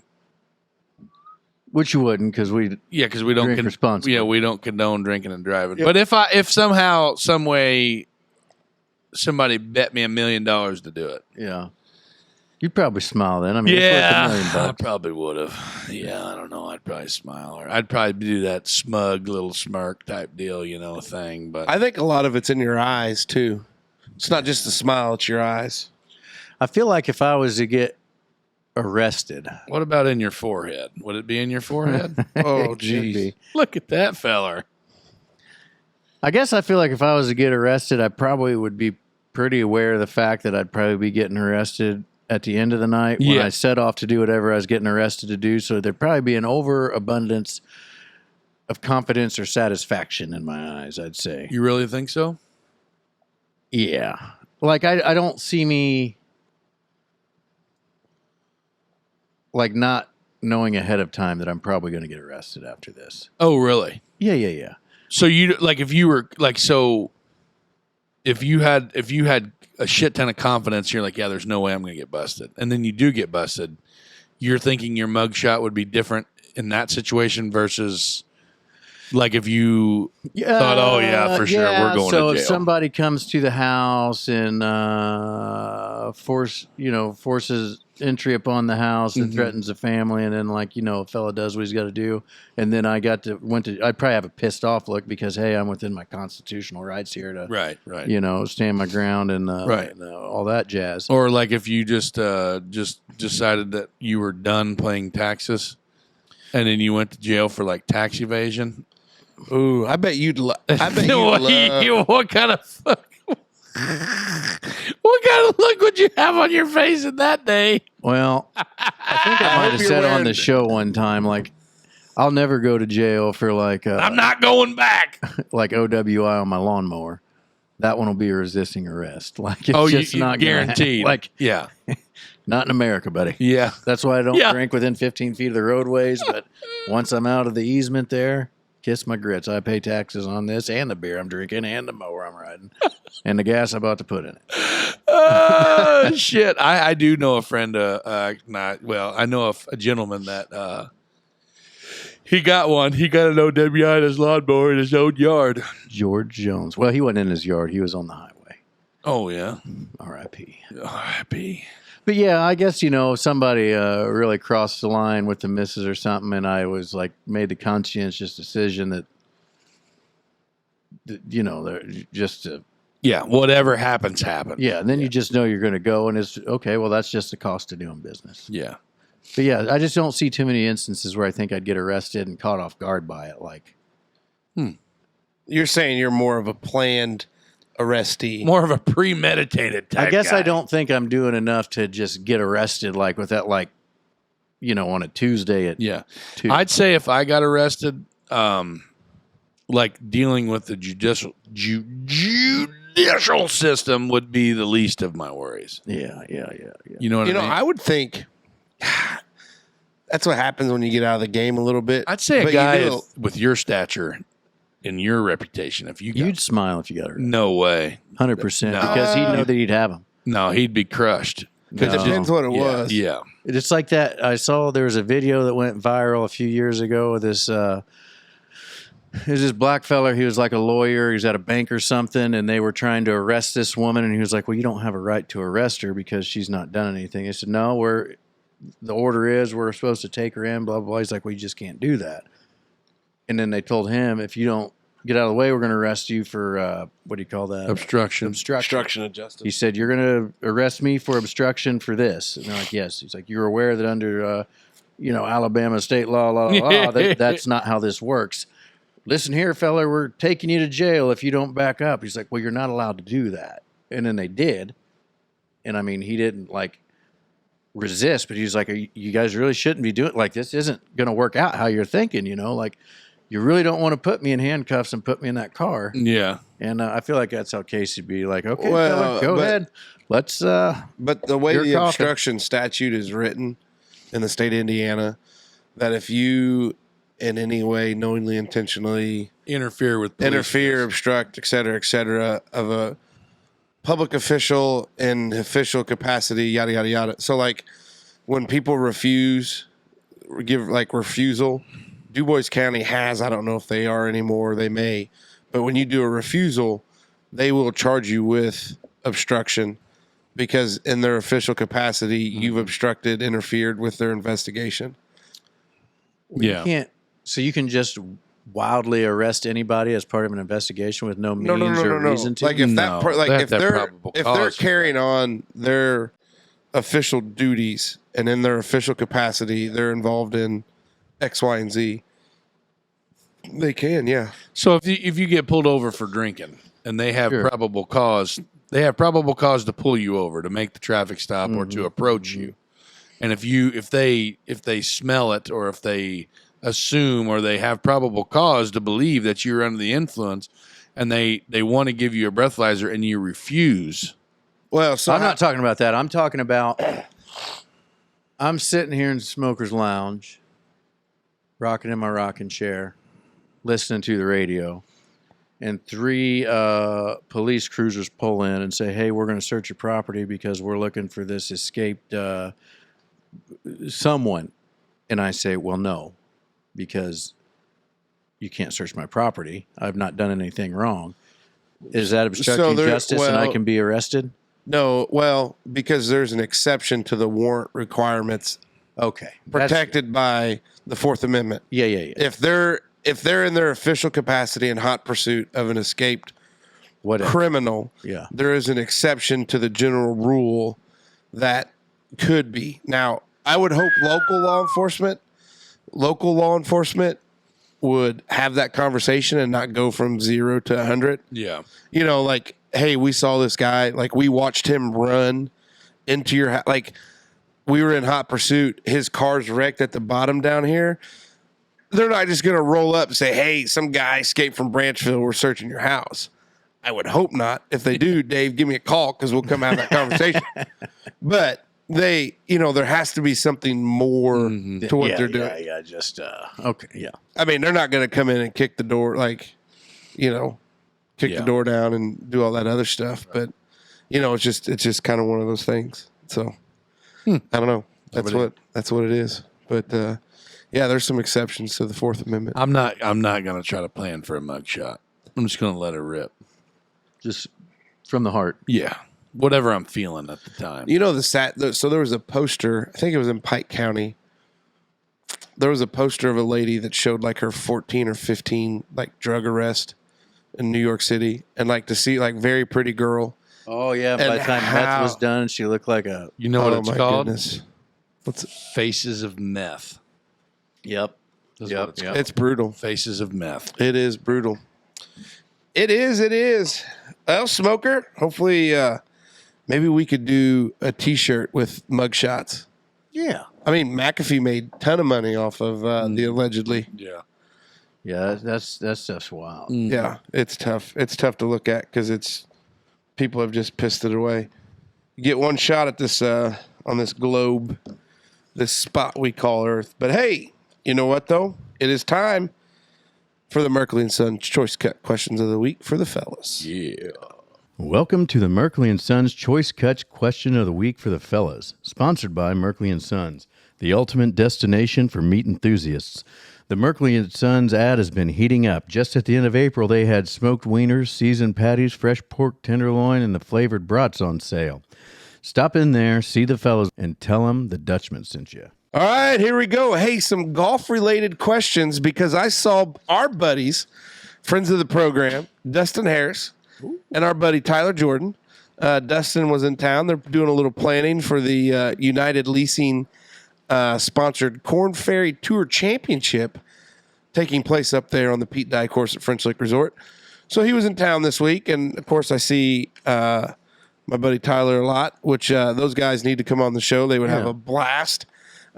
which you wouldn't, because we don't drink responsibly. Yeah, we don't condone drinking and driving. Yep. But if somehow, some way, somebody bet me $1 million to do it, yeah, you'd probably smile then. I mean, it's worth $1 million. I probably would have. Yeah, I don't know. I'd probably smile, or I'd probably do that smug little smirk type deal, thing. But I think a lot of it's in your eyes too. It's not just the smile; it's your eyes. I feel like if I was to get arrested, what about in your forehead? Would it be in your forehead? Oh, it should geez. be. Look at that feller. I guess I feel like if I was to get arrested, I probably would be pretty aware of the fact that I'd probably be getting arrested at the end of the night when I set off to do whatever I was getting arrested to do. So there'd probably be an overabundance of confidence or satisfaction in my eyes, I'd say. You really think so? Yeah. Like, I don't see me, like, not knowing ahead of time that I'm probably going to get arrested after this. Oh, really? Yeah. So you like if you were like so if you had a shit ton of confidence, you're like, yeah, there's no way I'm going to get busted, and then you do get busted. You're thinking your mugshot would be different in that situation versus like if you thought, oh yeah, for sure, we're going to jail. So if somebody comes to the house and forces entry upon the house and threatens the family, and then a fella does what he's got to do, and then I'd probably have a pissed off look because hey, I'm within my constitutional rights here to right stand my ground and all that jazz. Or like if you just decided that you were done paying taxes, and then you went to jail for like tax evasion. Ooh, I bet you'd love. What kind of what kind of look would you have on your face in that day? Well, I think I might have said on the show one time, like, I'll never go to jail for I'm not going back. Like OWI on my lawnmower. That one will be a resisting arrest. Like, it's just not guaranteed. Like, yeah, not in America, buddy. Yeah, that's why I don't drink within 15 feet of the roadways. But once I'm out of the easement there, kiss my grits. I pay taxes on this and the beer I'm drinking and the mower I'm riding and the gas I'm about to put in it. Oh, shit. I do know a friend, I know a gentleman that he got one. He got an OWI in his lawnmower in his own yard. George Jones. Well, he wasn't in his yard. He was on the highway. Oh, yeah. R.I.P. R.I.P. But yeah, I guess, somebody really crossed the line with the missus or something, and I was like, made the conscientious decision that they're just to. Yeah, whatever happens. Yeah, and then you just know you're going to go, and it's okay, well, that's just the cost of doing business. Yeah. But yeah, I just don't see too many instances where I think I'd get arrested and caught off guard by it. Like, You're saying you're more of a planned arrestee. More of a premeditated type I guess guy. I don't think I'm doing enough to just get arrested like with that, on a Tuesday at 2. I'd say if I got arrested, like dealing with the judicial system would be the least of my worries. Yeah. You know what I mean? I would think that's what happens when you get out of the game a little bit. I'd say a But guy with your stature and your reputation, you'd smile if you got arrested. No way. 100%. No. Because he'd know that he'd have him. No, he'd be crushed. It depends what it was. Yeah. It's like that. I saw there was a video that went viral a few years ago with this. There's this black fella. He was like a lawyer. He was at a bank or something, and they were trying to arrest this woman. And he was like, "Well, you don't have a right to arrest her because she's not done anything." They said, "No, the order is we're supposed to take her in." Blah blah blah. He's like, "Well, you just can't do that." And then they told him, "If you don't get out of the way, we're going to arrest you for what do you call that? Obstruction. Obstruction of justice. He said, "You're going to arrest me for obstruction for this." And they're like, "Yes." He's like, "You're aware that under, Alabama state law, that's not how this works. Listen here, fella, we're taking you to jail if you don't back up." He's like, "Well, you're not allowed to do that." And then they did. And I mean, he didn't like resist, but he was like, you guys really shouldn't be doing like this. Isn't going to work out how you're thinking, like you really don't want to put me in handcuffs and put me in that car. Yeah. And I feel like that's how Casey would be like, okay, Well, fella, go ahead. Let's. But the way You're the coughing. obstruction statute is written in the state of Indiana, that if you in any way knowingly, intentionally Interfere, obstruct, et cetera, of a public official in official capacity, yada, yada, yada. So, like, when people give refusal, DuBois County has, I don't know if they are anymore, they may, but when you do a refusal, they will charge you with obstruction because in their official capacity, you've obstructed, interfered with their investigation. Yeah. You can't. So you can just wildly arrest anybody as part of an investigation with no means or reason to. Like if No, if probable they're cause. carrying on their official duties and in their official capacity, they're involved in X, Y, and Z. They can, yeah. So if you get pulled over for drinking and they have Sure. probable cause, to pull you over, to make the traffic stop or to approach you. And if they smell it, or if they assume or they have probable cause to believe that you're under the influence, and they want to give you a breathalyzer and you refuse. Well, so I'm not talking about that. I'm talking about I'm sitting here in the smoker's lounge, rocking in my rocking chair, listening to the radio, and 3 police cruisers pull in and say, hey, we're going to search your property because we're looking for this escaped someone. And I say, well, no, because you can't search my property. I've not done anything wrong. Is that obstructing justice and I can be arrested? No, well, because there's an exception to the warrant requirements Okay. protected by the Fourth Amendment. Yeah. If they're in their official capacity in hot pursuit of an escaped Whatever. criminal, Yeah. there is an exception to the general rule that could be. Now, I would hope local law enforcement would have that conversation and not go from 0 to 100. Yeah. Like, hey, we saw this guy, like we watched him run into your house. Like we were in hot pursuit. His car's wrecked at the bottom down here. They're not just going to roll up and say, hey, some guy escaped from Branchville. We're searching your house. I would hope not. If they do, Dave, give me a call because we'll come have that conversation. But there has to be something more to what they're doing. Yeah, just, okay, yeah. I mean, they're not going to come in and kick the door, kick the door down and do all that other stuff. Right. But, it's just kind of one of those things. So, I don't know. That's what it is. But, there's some exceptions to the Fourth Amendment. I'm not going to try to plan for a mugshot. I'm just going to let it rip. Just from the heart. Yeah. Whatever I'm feeling at the time. So there was a poster, I think it was in Pike County. There was a poster of a lady that showed like her 14 or 15 like drug arrest in New York City, and like to see like very pretty girl. Oh yeah, by the time meth was done, she looked like a. You know what it's called? Goodness. What's it? Faces of Meth. Yep. It's brutal. Faces of Meth. It is brutal. It is. Well, Smoker, hopefully maybe we could do a T-shirt with mugshots. Yeah. I mean, McAfee made a ton of money off of the allegedly. Yeah. Yeah, that's just wild. Mm. Yeah, it's tough. It's tough to look at because people have just pissed it away. You get one shot at this on this globe, this spot we call Earth. But hey, you know what though? It is time for the Merkley and Sons Choice Cut questions of the week for the fellas. Yeah. Welcome to the Merkley and Sons Choice Cuts Question of the Week for the Fellas, sponsored by Merkley and Sons, the ultimate destination for meat enthusiasts. The Merkley and Sons ad has been heating up. Just at the end of April, they had smoked wieners, seasoned patties, fresh pork tenderloin, and the flavored brats on sale. Stop in there, see the fellas, and tell them the Dutchman sent you. All right, here we go. Hey, some golf-related questions because I saw our buddies, friends of the program, Dustin Harris, and our buddy Tyler Jordan. Dustin was in town. They're doing a little planning for the United Leasing sponsored Corn Ferry Tour Championship taking place up there on the Pete Dye course at French Lake Resort. So he was in town this week, and of course I see my buddy Tyler a lot, which those guys need to come on the show. They would have a blast.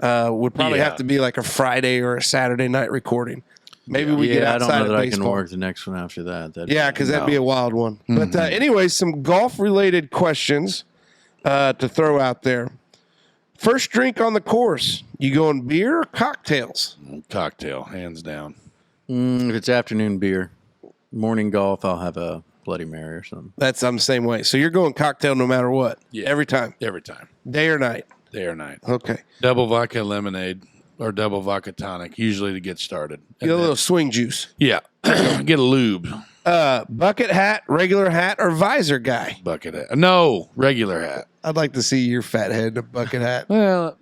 Would probably have to be like a Friday or a Saturday night recording. Maybe we get outside I don't know that of baseball. I can work the next one after that. Because that'd be a wild one. But anyways, some golf-related questions to throw out there. First drink on the course, you going beer or cocktails? Cocktail, hands down. If it's afternoon beer, morning golf, I'll have a Bloody Mary or something. I'm the same way. So you're going cocktail no matter what? Yeah. Every time? Every time. Day or night? Day or night. Okay. Double vodka lemonade or double vodka tonic, usually to get started. Get a little swing juice. Yeah. Get a lube. Bucket hat, regular hat, or visor guy? Bucket hat. No, regular hat. I'd like to see your fat head in a bucket hat. Well,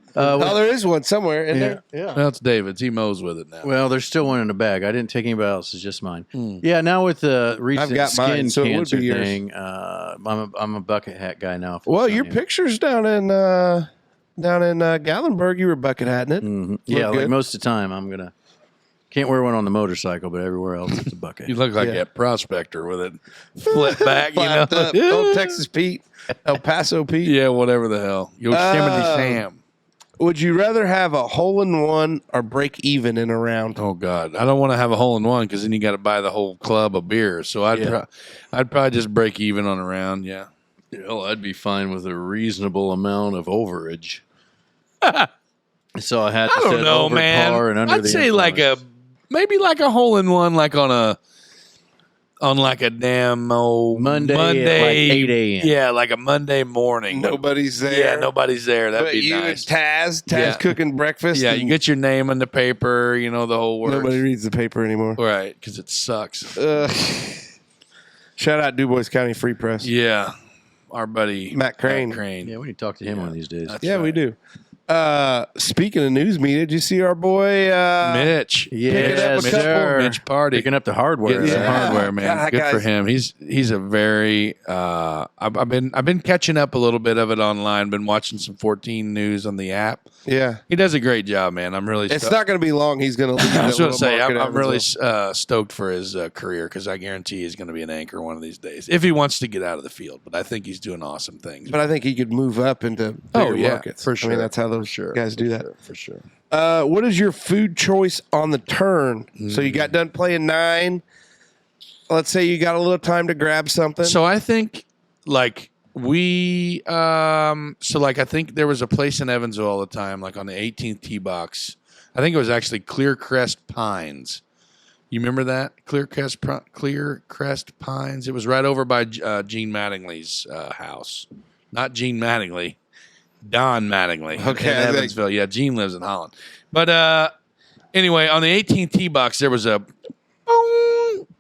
there is one somewhere in there. Yeah. that's David's. He mows with it now. Well, there's still one in the bag. I didn't take anybody else's, just mine. Yeah, now with the recent got skin mine, so it would cancer be yours. thing, I'm a bucket hat guy now. Well, your pictures down in Gallenberg, you were bucket hatting it. Mm-hmm. Yeah, good. like most of the time, can't wear one on the motorcycle, but everywhere else it's a You bucket. look like that prospector with it flip back, Flapped up. Old Texas Pete, El Paso Pete. Yeah, whatever the hell. Yosemite Sam. Would you rather have a hole-in-one or break even in a round? Oh God, I don't want to have a hole in one because then you got to buy the whole club of beer. So I'd probably just break even on a round. Yeah. Well, I'd be fine with a reasonable amount of overage. So I had to I don't set know, over man. par and under I'd the say influence. maybe like a hole in one, like on like a damn old Monday at like 8 a.m. Yeah, like a Monday morning. Nobody's there. Yeah, nobody's there. That'd But be you nice. and Taz Yeah. cooking breakfast. Yeah, and you get your name on the paper. You know the whole works. nobody reads the paper anymore. Right, because it sucks. Shout out Dubois County Free Press. Yeah, our buddy Matt Crane. Yeah, we need to talk to him one of these days. That's Yeah, we right. do. Speaking of news media, did you see our boy Mitch. Picking up a couple- Mitch Party. Picking up the hardware. Getting some Yeah. hardware, man. God, Good for guys. him. He's a very. I've been catching up a little bit of it online. Been watching some 14 news on the app. Yeah. He does a great job, man. I'm really. It's not going to be long. He's going to leave. I was going to say I'm I'm really stoked for his career because I guarantee he's going to be an anchor one of these days if he wants to get out of the field. But I think he's doing awesome things. But I think he could move up into bigger markets. for I sure. mean, that's how those guys do that. For sure. What is your food choice on the turn? So you got done playing 9. Let's say you got a little time to grab something. So I think like we I think there was a place in Evansville all the time, like on the 18th tee box. I think it was actually Clearcrest Pines. You remember that? Clearcrest Pines. It was right over by Gene Mattingly's house. Not Gene Mattingly. Don Mattingly. Okay, In I think- Evansville. Yeah, Gene lives in Holland. But anyway, on the 18th tee box, there was a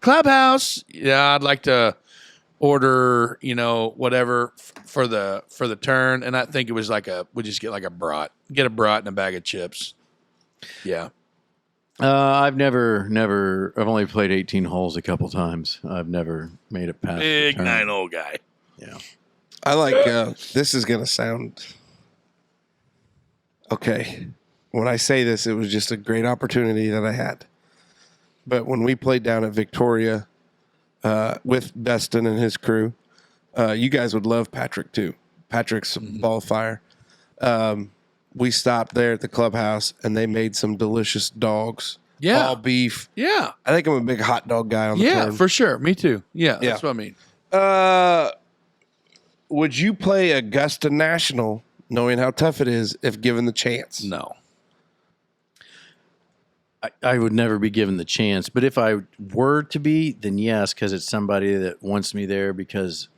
clubhouse. Yeah, I'd like to order, whatever for the turn. And I think it was we just get like a brat. Get a brat and a bag of chips. Yeah. I've only played 18 holes a couple times. I've never made it past Big the turn. 9-0 guy. Yeah. I like this is going to sound okay. When I say this, it was just a great opportunity that I had. But when we played down at Victoria with Dustin and his crew, you guys would love Patrick too. Patrick's a ball of fire. We stopped there at the clubhouse and they made some delicious dogs. Yeah. All beef. Yeah. I think I'm a big hot dog guy on the Yeah, turn. for sure. Me too. Yeah, that's what I mean. Would you play Augusta National knowing how tough it is if given the chance? No. I would never be given the chance, but if I were to be, then yes, because it's somebody that wants me there because,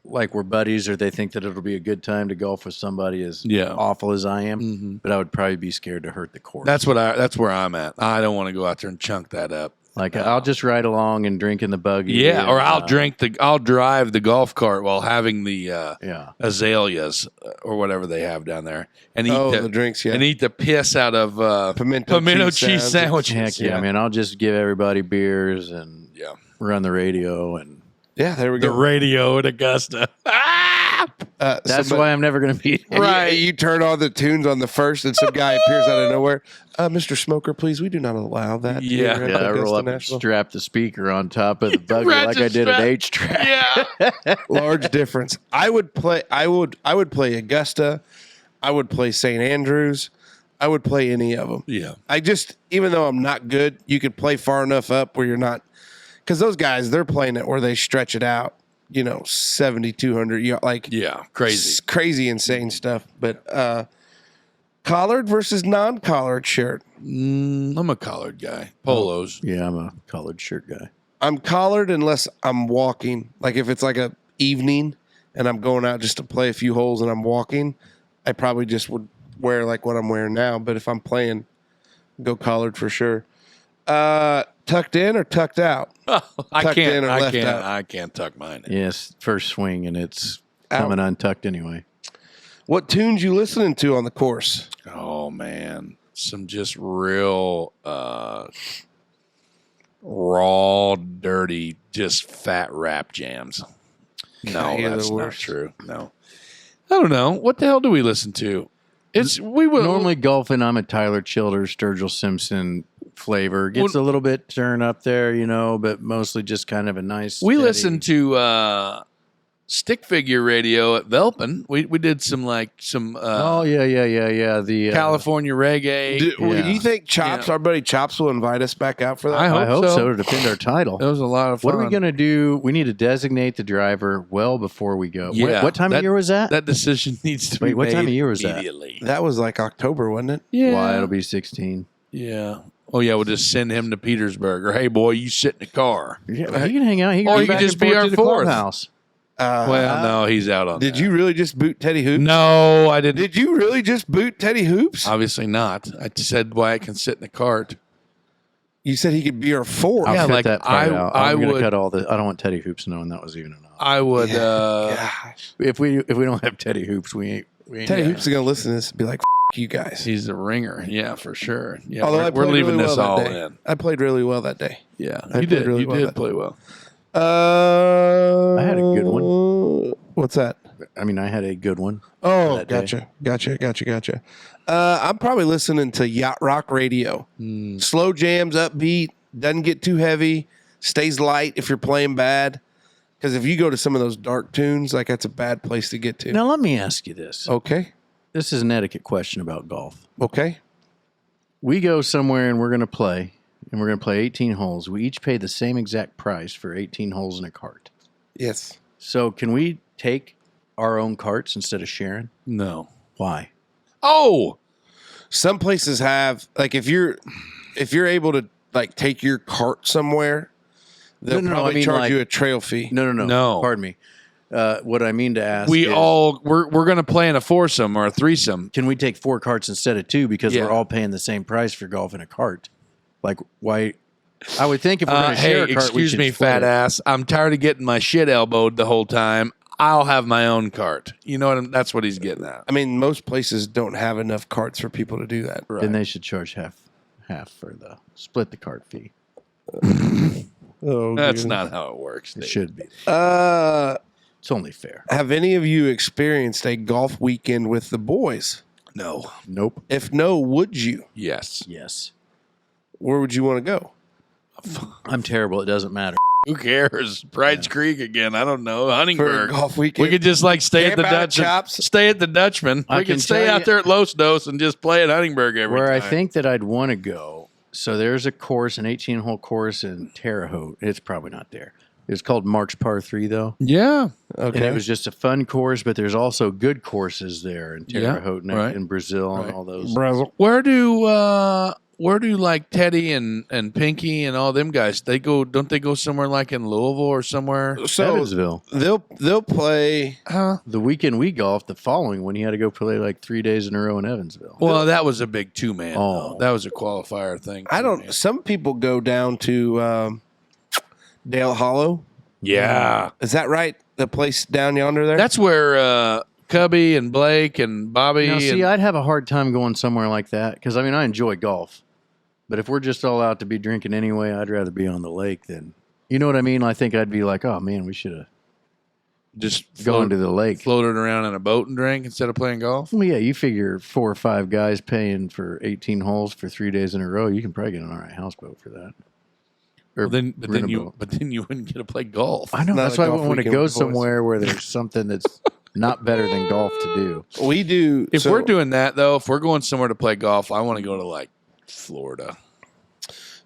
like, we're buddies, or they think that it'll be a good time to golf with somebody as awful as I am. But I would probably be scared to hurt the course. That's where I'm at. I don't want to go out there and chunk that up. Like, I'll just ride along and drink in the buggy. Yeah, and, or I'll drive the golf cart while having the azaleas or whatever they have down there, and eat the drinks, and eat the piss out of pimento cheese sandwiches. Heck yeah, man! I'll just give everybody beers and run the radio and there we the go. radio at Augusta. That's why I'm never going to be Right. You turn on the tunes on the first, and some guy appears out of nowhere. Mr. Smoker, please, we do not allow that. Yeah. here at Yeah, I Augusta roll up and National. strap the speaker on top of the buggy like I did at H-Track. Yeah. Large difference. I would play Augusta. I would play St. Andrews. I would play any of them. Yeah. I just, even though I'm not good, you could play far enough up where you're not, because those guys, they're playing it where they stretch it out, 7,200, like crazy, insane stuff. But collared versus non-collared shirt. I'm a collared guy. Polos. Yeah, I'm a collared shirt guy. I'm collared unless I'm walking. Like if it's like a evening and I'm going out just to play a few holes and I'm walking, I probably just would wear like what I'm wearing now. But if I'm playing, go collared for sure. Tucked in or tucked out? I left out? I can't tuck mine in. Yes, first swing, and it's coming untucked anyway. What tunes you listening to on the course? Oh man, some just real raw, dirty, just fat rap jams. No, that's not true. No, I don't know. What the hell do we listen to? Normally golfing, I'm a Tyler Childers, Sturgill Simpson flavor. Gets a little bit turned up there, but mostly just kind of a nice. We listen to stick figure radio at Velpen. We did some. Oh yeah. The California reggae. Do you think Chops, our buddy Chops, will invite us back out for that? I hope so to defend our title. It was a lot of fun. What are we going to do? We need to designate the driver well before we go. Yeah, what time of year was that? That decision needs to be what made time of year was that? immediately. That was like October, wasn't it? Yeah. Why, it'll be 16. Yeah. Oh, yeah, we'll just send him to Petersburg. Or, hey, boy, you sit in the car. Yeah, he can hang out. He Or can he could just be our fourth. House. Well, no, he's out on Did that. you really just boot Teddy Hoops? No, I didn't. Did you really just boot Teddy Hoops? Obviously not. I said Wyatt can sit in the cart. You said he could be our fourth. I'll Yeah, cut like, that part out. I'm going would- to cut all the. I don't want Teddy Hoops knowing that was even an option. I would. Gosh. If we don't have Teddy Hoops, we ain't. Teddy Hoops is going to listen to this and be like, you guys. He's a ringer. Yeah, for sure. Yeah, Although I we're played leaving really this well all that day. in. I played really well that day. Yeah, I you played did. really You well did that play well. I had a good one. What's that? I mean, I had a good one. Oh, that day. gotcha. I'm probably listening to Yacht Rock Radio. Slow jams, upbeat, doesn't get too heavy, stays light if you're playing bad. Because if you go to some of those dark tunes, like that's a bad place to get to. Now, let me ask you this. Okay. This is an etiquette question about golf. Okay. We go somewhere and we're going to play, and we're going to play 18 holes. We each pay the same exact price for 18 holes in a cart. Yes. So can we take our own carts instead of sharing? No. Why? Oh, Some places have, like, if you're able to like take your cart somewhere, they'll No, probably I mean, charge like- you a trail fee. No. Pardon me. What I mean to ask we're is, going to play in a foursome or a threesome. can we take 4 carts instead of 2 because Yeah. we're all paying the same price for golf in a cart? Like, why? I would think if we're going to Hey, share a cart, excuse we me, should split fat it. ass. I'm tired of getting my shit elbowed the whole time. I'll have my own cart. You know what? That's what he's getting at. I mean, most places don't have enough carts for people to do that. Then they should charge half for the split the cart fee. Oh, That's goodness. not how it works. It Dave. should be. It's only fair. Have any of you experienced a golf weekend with the boys? No. Nope. If no, would you? Yes. Yes. Where would you want to go? I'm terrible. It doesn't matter. Who cares? Pride's Creek again. I don't know. For a Huntingburg. golf weekend? We could just like stay at Camp the out at Dutchman. Chops. Stay at the Dutchman. I We can could stay tell out you- there at Los Dos and just play at Huntingburg every Where time. I think that I'd want to go. So there's a course, an 18-hole course in Terre Haute. It's probably not there. It's called Marks Par 3, though. Yeah. And it was just a fun course, but there's also good courses there in Terre Yeah, Haute and right. in Brazil and Right. all those. Where do like Teddy and Pinky and all them guys? They go? Don't they go somewhere like in Louisville or somewhere? So Evansville. they'll play. The weekend we golfed, the following one, you had to go play like 3 days in a row in Evansville. Well, that was a big 2-man. Oh. That was a qualifier thing. I don't. Some people go down to Dale Hollow. Yeah, Is that right? The place down yonder there. that's where Cubby and Blake and Bobby. Now, see, and, I'd have a hard time going somewhere like that because, I mean, I enjoy golf. But if we're just all out to be drinking anyway, I'd rather be on the lake than, you know what I mean? I think I'd be like, oh, man, we should have Just Going to the lake. floating around in a boat and drink instead of playing golf. Well, yeah, you figure 4 or 5 guys paying for 18 holes for 3 days in a row. You can probably get an all right houseboat for that. But then you wouldn't get to play golf. I know. Not That's a why I golf want to weekend go with the boys. somewhere where there's something that's not better than golf to do. We do. If we're doing that though, if we're going somewhere to play golf, I want to go to like Florida.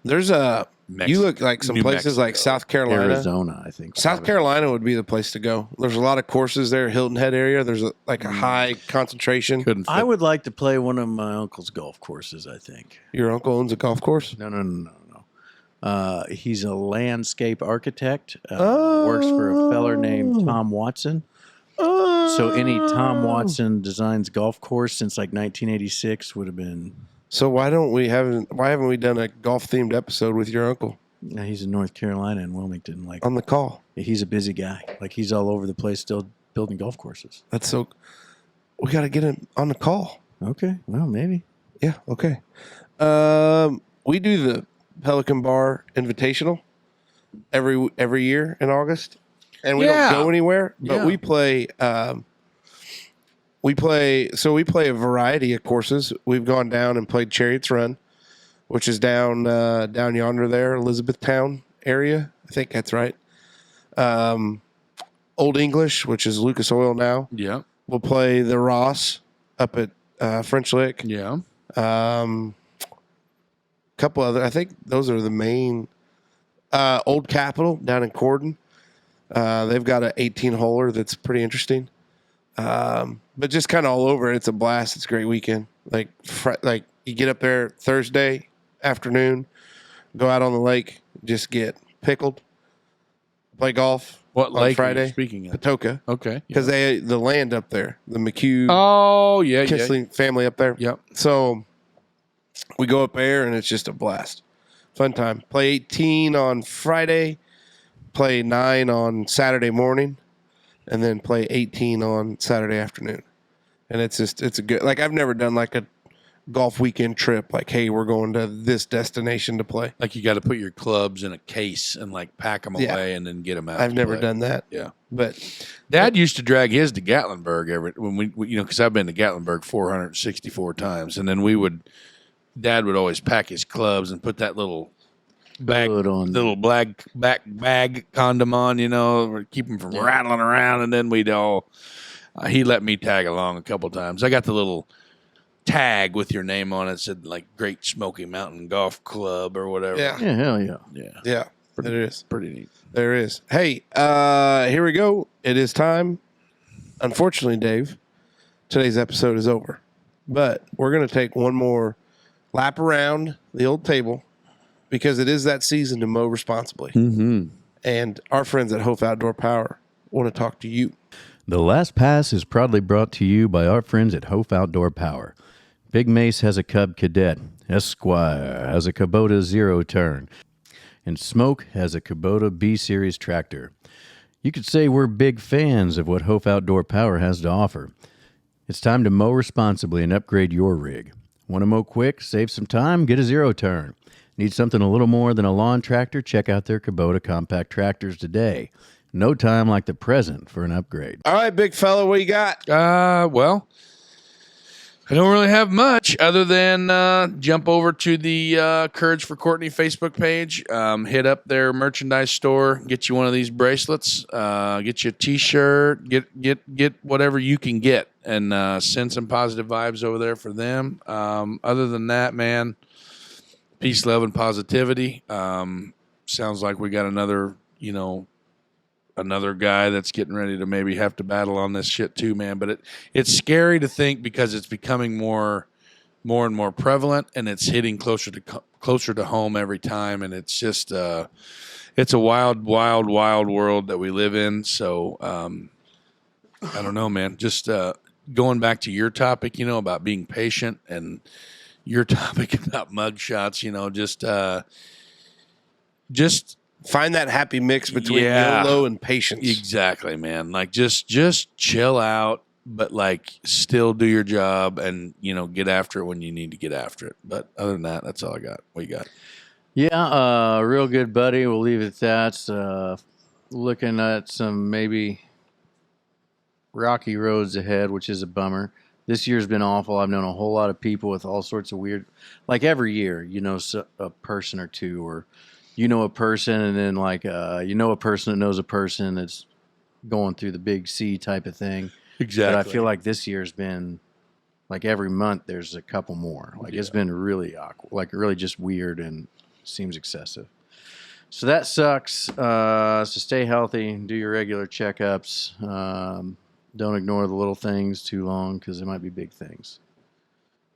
There's you look like some New places like Mexico. South Carolina. Arizona, I think. South Carolina would be the place to go. There's a lot of courses there. Hilton Head area. There's a high concentration. Couldn't. I would like to play one of my uncle's golf courses, I think. Your uncle owns a golf course? No. He's a landscape architect. Works for a feller named Tom Watson. So any Tom Watson designs golf course since like 1986 would have been. So why haven't we done a golf themed episode with your uncle He's in North Carolina and Wilmington. Like on the call? he's a busy guy. Like he's all over the place, still building golf courses. That's so. We got to get him on the call. Okay, well maybe. Yeah. Okay. We do the Pelican Bar Invitational every year in August, and we don't go anywhere. But Yeah. we play. We play a variety of courses. We've gone down and played Chariots Run, which is down yonder there, Elizabethtown area. I think that's right. Old English, which is Lucas Oil now. Yeah. We'll play the Ross up at French Lick. Yeah. Couple other. I think those are the main. Old Capitol down in Corden. They've got an 18-holer that's pretty interesting. But just kind of all over. It's a blast. It's a great weekend. Like you get up there Thursday afternoon, go out on the lake, just get pickled, play golf. What on lake are you Friday? speaking of? Patoka. Okay. Because the land up there, the McHugh Oh yeah. Kissling family up there. Yep. So we go up there and it's just a blast. Fun time. Play 18 on Friday, play 9 on Saturday morning, and then play 18 on Saturday afternoon. And it's a good, like I've never done like a golf weekend trip. Like, hey, we're going to this destination to play. Like you got to put your clubs in a case and like pack them away and then get them out. I've to never play. done that. Yeah. But Dad used to drag his to Gatlinburg when we because I've been to Gatlinburg 464 times, and then Dad would always pack his clubs and put that little bag, Put on. little black bag condom on, keep them from rattling around, and then we'd all. He let me tag along a couple times. I got the little tag with your name on it, said like Great Smoky Mountain Golf Club or whatever. yeah, Yeah, hell yeah. yeah, it is. Pretty neat. There is. Hey, here we go. It is time. Unfortunately, Dave, today's episode is over. But we're going to take one more lap around the old table because it is that season to mow responsibly. Mm-hmm. And our friends at Hopf Outdoor Power want to talk to you. The Last Pass is proudly brought to you by our friends at Hopf Outdoor Power. Big Mace has a Cub Cadet. Esquire has a Kubota Zero Turn. And Smoke has a Kubota B-Series tractor. You could say we're big fans of what Hopf Outdoor Power has to offer. It's time to mow responsibly and upgrade your rig. Want to mow quick, save some time, get a Zero Turn. Need something a little more than a lawn tractor? Check out their Kubota compact tractors today. No time like the present for an upgrade. All right, big fella, what you got? Well, I don't really have much other than jump over to the Courage for Courtney Facebook page, hit up their merchandise store, get you one of these bracelets, get you a T-shirt, get whatever you can get, and send some positive vibes over there for them. Other than that, man, peace, love, and positivity. Sounds like we got another guy that's getting ready to maybe have to battle on this shit too, man. But it's scary to think because it's becoming more and more prevalent, and it's hitting closer to home every time. And it's just it's a wild world that we live in. So I don't know, man. Just going back to your topic, about being patient, and your topic about mugshots, just Find that happy mix between YOLO and patience. Exactly, man. Like just chill out, but like still do your job and get after it when you need to get after it. But other than that, that's all I got. What you got? Yeah, real good, buddy. We'll leave it at that. Looking at some maybe rocky roads ahead, which is a bummer. This year's been awful. I've known a whole lot of people with all sorts of weird, like every year, a person or two, or a person, and then a person that knows a person that's going through the big C type of thing. Exactly. But I feel like this year's been like every month there's a couple more. Like it's been really awkward, like really just weird and seems excessive. So that sucks. So stay healthy, do your regular checkups. Don't ignore the little things too long because they might be big things.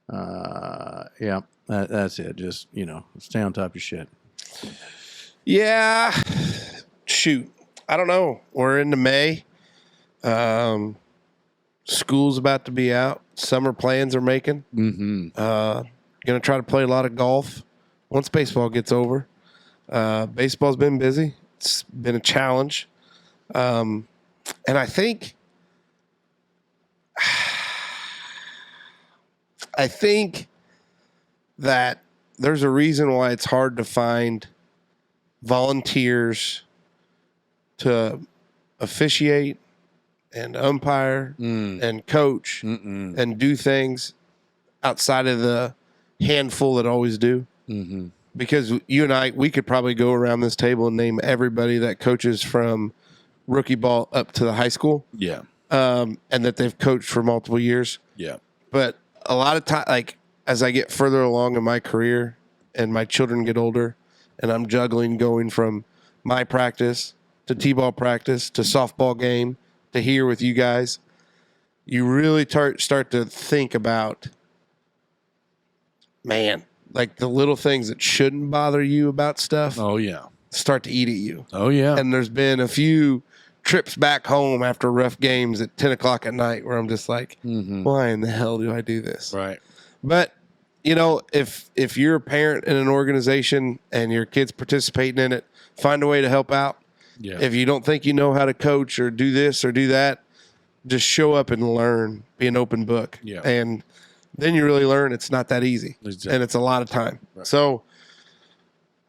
Yeah, that's it. Just, stay on top of your shit. Yeah. Shoot. I don't know. We're into May. School's about to be out. Summer plans are making. Mm-hmm. Gonna try to play a lot of golf once baseball gets over. Baseball's been busy. It's been a challenge. And I think that there's a reason why it's hard to find volunteers to officiate and umpire and coach and do things outside of the handful that always do. Mm-hmm. Because you and I, we could probably go around this table and name everybody that coaches from rookie ball up to the high school. Yeah. And that they've coached for multiple years. Yeah. But a lot of time, like as I get further along in my career and my children get older and I'm juggling going from my practice to T-ball practice to softball game to here with you guys, you really start to think about, man, like the little things that shouldn't bother you about stuff. Oh, yeah. Start to eat at you. Oh, yeah. And there's been a few trips back home after rough games at 10 o'clock at night where I'm just like, why in the hell do I do this? Right. But, if you're a parent in an organization and your kid's participating in it, find a way to help out. Yeah. If you don't think you know how to coach or do this or do that, just show up and learn. Be an open book. Yeah. And then you really learn it's not that easy. Exactly. And it's a lot of time. Right. So,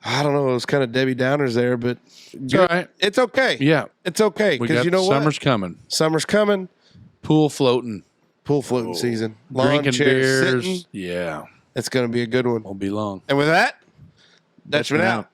I don't know. It was kind of Debbie Downers there, but it's all right. It's okay. Yeah. It's okay. Because you know what? Summer's coming. Summer's coming. Pool floating. Pool floating season. Lawn Drinking chairs, beers. sitting. Yeah. It's going to be a good one. Won't be long. And with that, Dutchman out.